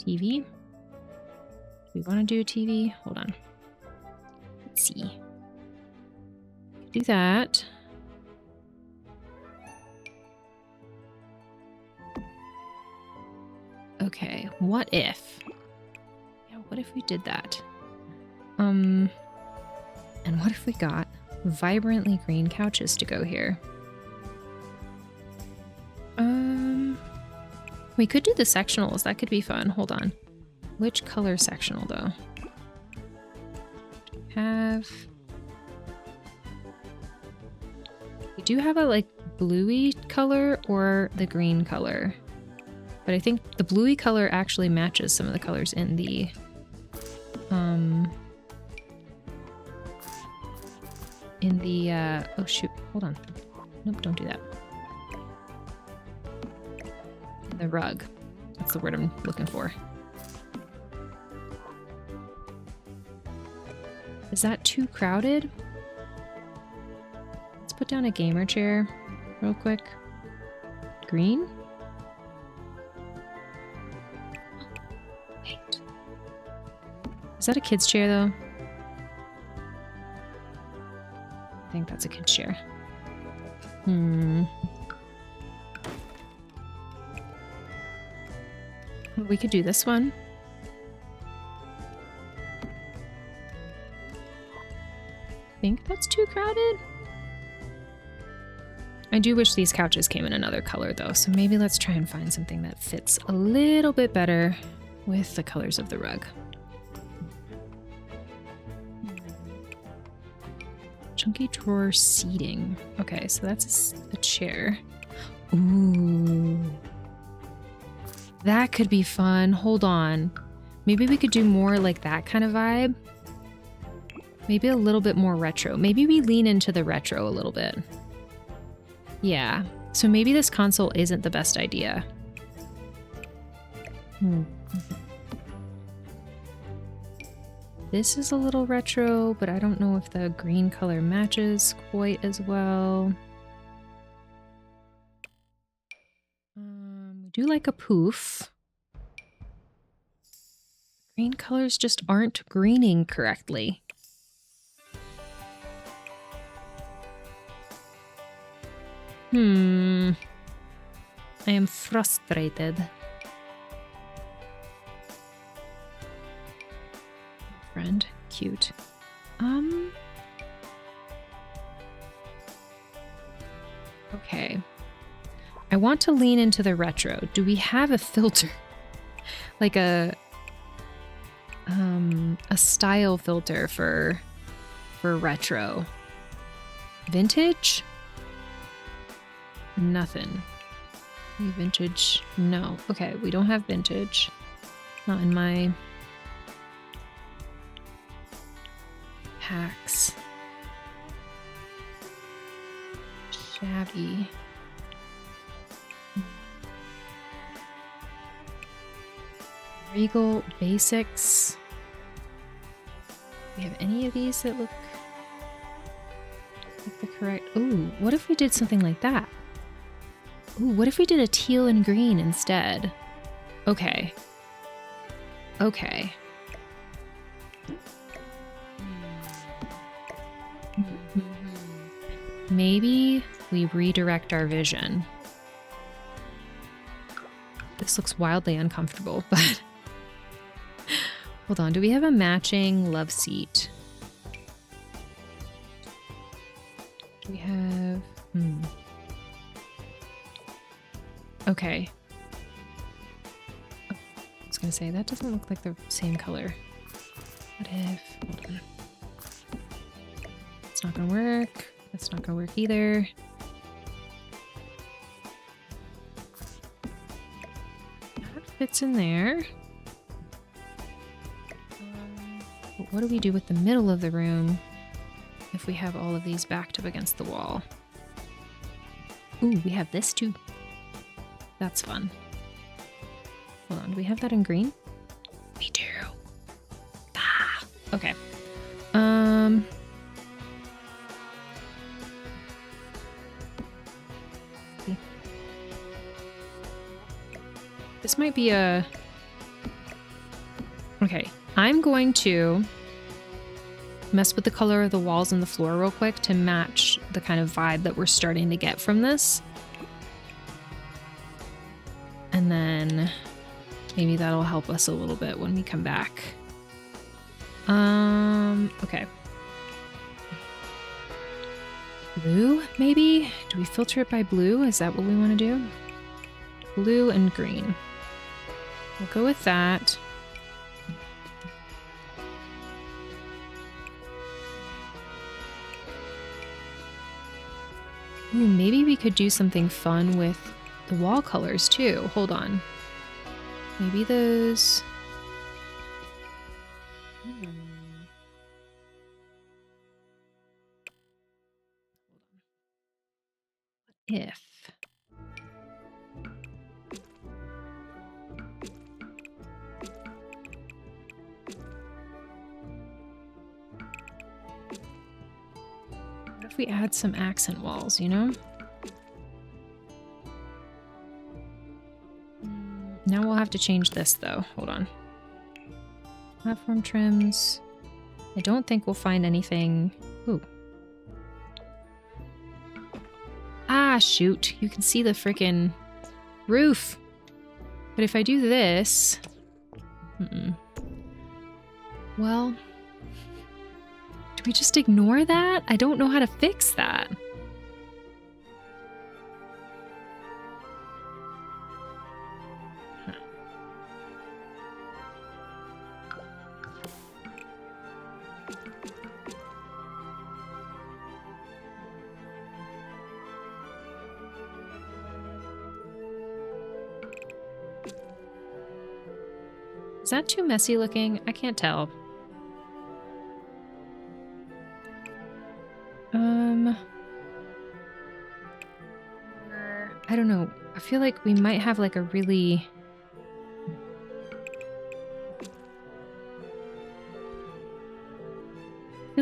TV? We want to do a TV? Hold on. Let's see. Do that. Okay, what if? Yeah, what if we did that? And what if we got vibrantly green couches to go here? We could do the sectionals. That could be fun. Hold on. Which color sectional, though? We do have a, like, bluey color or the green color. But I think the bluey color actually matches some of the colors in the... oh, shoot. Hold on. Nope, don't do that. The rug. That's the word I'm looking for. Is that too crowded? Let's put down a gamer chair real quick. Green? Wait. Is that a kid's chair though? I think that's a kid's chair. We could do this one. I think that's too crowded. I do wish these couches came in another color though, so maybe let's try and find something that fits a little bit better with the colors of the rug. Chunky drawer seating. Okay, so that's a chair. Ooh. That could be fun. Hold on. Maybe we could do more like that kind of vibe. Maybe a little bit more retro. Maybe we lean into the retro a little bit. Yeah. So maybe this console isn't the best idea. This is a little retro, but I don't know if the green color matches quite as well. We do like a poof. Green colors just aren't greening correctly. I am frustrated. Friend, cute. Okay. I want to lean into the retro. Do we have a filter? Like a style filter for retro. Vintage? Nothing. Vintage? No. Okay, we don't have vintage. Not in my packs. Shabby. Regal Basics. Do we have any of these that look like the correct? Ooh, what if we did something like that? Ooh, what if we did a teal and green instead? Okay. Okay. Maybe we redirect our vision. This looks wildly uncomfortable, but hold on. Do we have a matching love seat? Do we have... Okay. Oh, I was gonna say, that doesn't look like the same color. What if... Hold on. It's not gonna work. That's not gonna work either. That fits in there. But what do we do with the middle of the room if we have all of these backed up against the wall? Ooh, we have this too. That's fun. Hold on, do we have that in green? We do. Ah, okay. This might be a... Okay, I'm going to mess with the color of the walls and the floor real quick to match the kind of vibe that we're starting to get from this. And then maybe that'll help us a little bit when we come back. Okay. Blue, maybe? Do we filter it by blue? Is that what we want to do? Blue and green. We'll go with that. Ooh, maybe we could do something fun with the wall colors too. Hold on. Maybe those... What if... What if we add some accent walls, you know? Now we'll have to change this though. Hold on. Platform trims. I don't think we'll find anything. Ooh. Ah, shoot. You can see the frickin' roof. But if I do this... Well... Do we just ignore that? I don't know how to fix that. Is that too messy looking? I can't tell. I don't know. I feel like we might have like a really...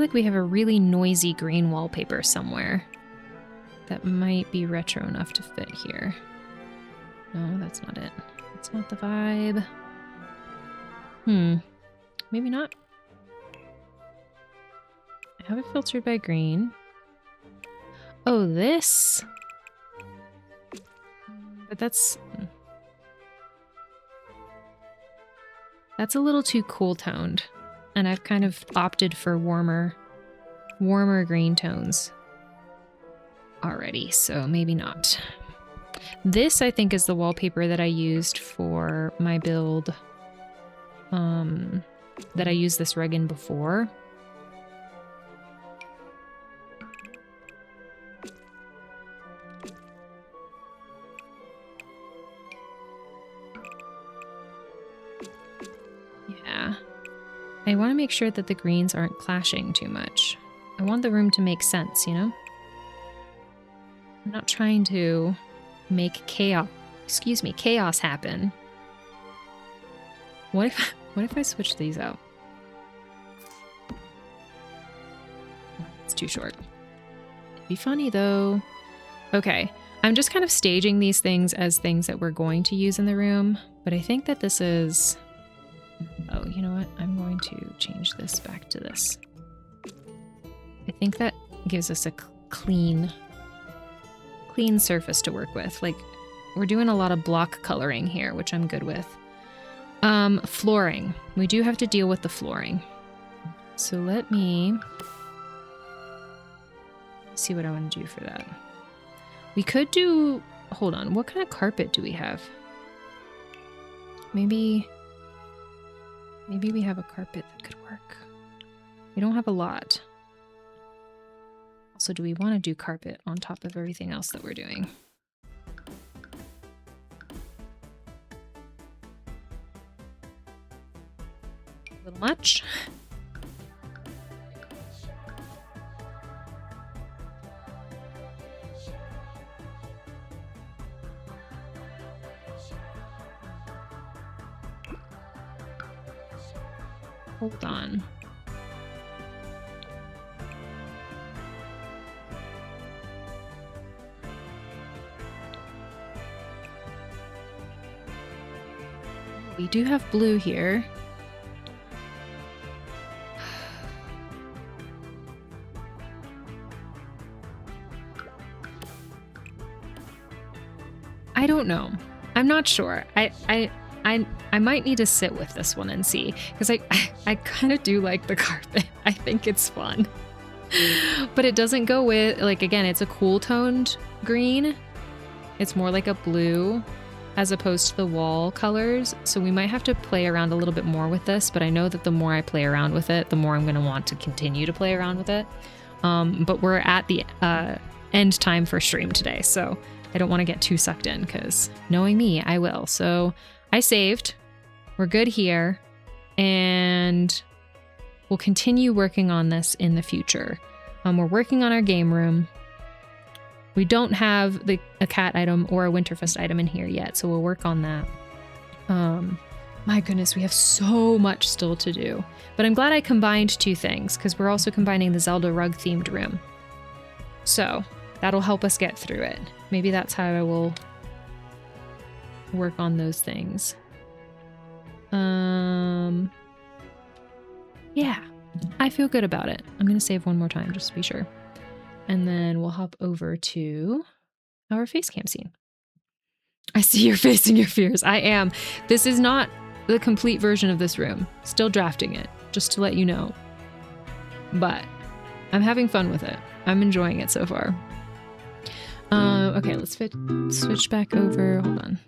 feel like we have a really noisy green wallpaper somewhere that might be retro enough to fit here. No, that's not it. That's not the vibe. Maybe not. I have it filtered by green. Oh, this. But that's a little too cool toned. And I've kind of opted for warmer green tones already, so maybe not. This, I think, is the wallpaper that I used for my build, that I used this rug in before. Yeah. I want to make sure that the greens aren't clashing too much. I want the room to make sense, you know? I'm not trying to make chaos happen. What if I switch these out? It's too short. It'd be funny though. Okay, I'm just kind of staging these things as things that we're going to use in the room, but I think that this is... Oh, you know what? I'm going to change this back to this. I think that gives us a clean surface to work with. Like, we're doing a lot of block coloring here, which I'm good with. Flooring. We do have to deal with the flooring. So let me see what I want to do for that. We could do... Hold on. What kind of carpet do we have? Maybe we have a carpet that could work. We don't have a lot. Also, do we want to do carpet on top of everything else that we're doing? A little much? Hold on. We do have blue here. I don't know. I'm not sure. I might need to sit with this one and see, because I kind of do like the carpet. I think it's fun. But it doesn't go with, like, again, it's a cool toned green. It's more like a blue as opposed to the wall colors. So we might have to play around a little bit more with this, but I know that the more I play around with it, the more I'm going to want to continue to play around with it. But we're at the end time for stream today, so I don't want to get too sucked in, because knowing me, I will. So I saved. We're good here. And we'll continue working on this in the future. We're working on our game room. We don't have a cat item or a Winterfest item in here yet, so we'll work on that. My goodness, we have so much still to do. But I'm glad I combined two things, because we're also combining the Zelda rug-themed room. So that'll help us get through it. Maybe that's how I will work on those things. Yeah, I feel good about it. I'm going to save one more time just to be sure. And then we'll hop over to our facecam scene. I see you're facing your fears. I am. This is not the complete version of this room. Still drafting it, just to let you know. But I'm having fun with it. I'm enjoying it so far. Okay, let's switch back over. Hold on.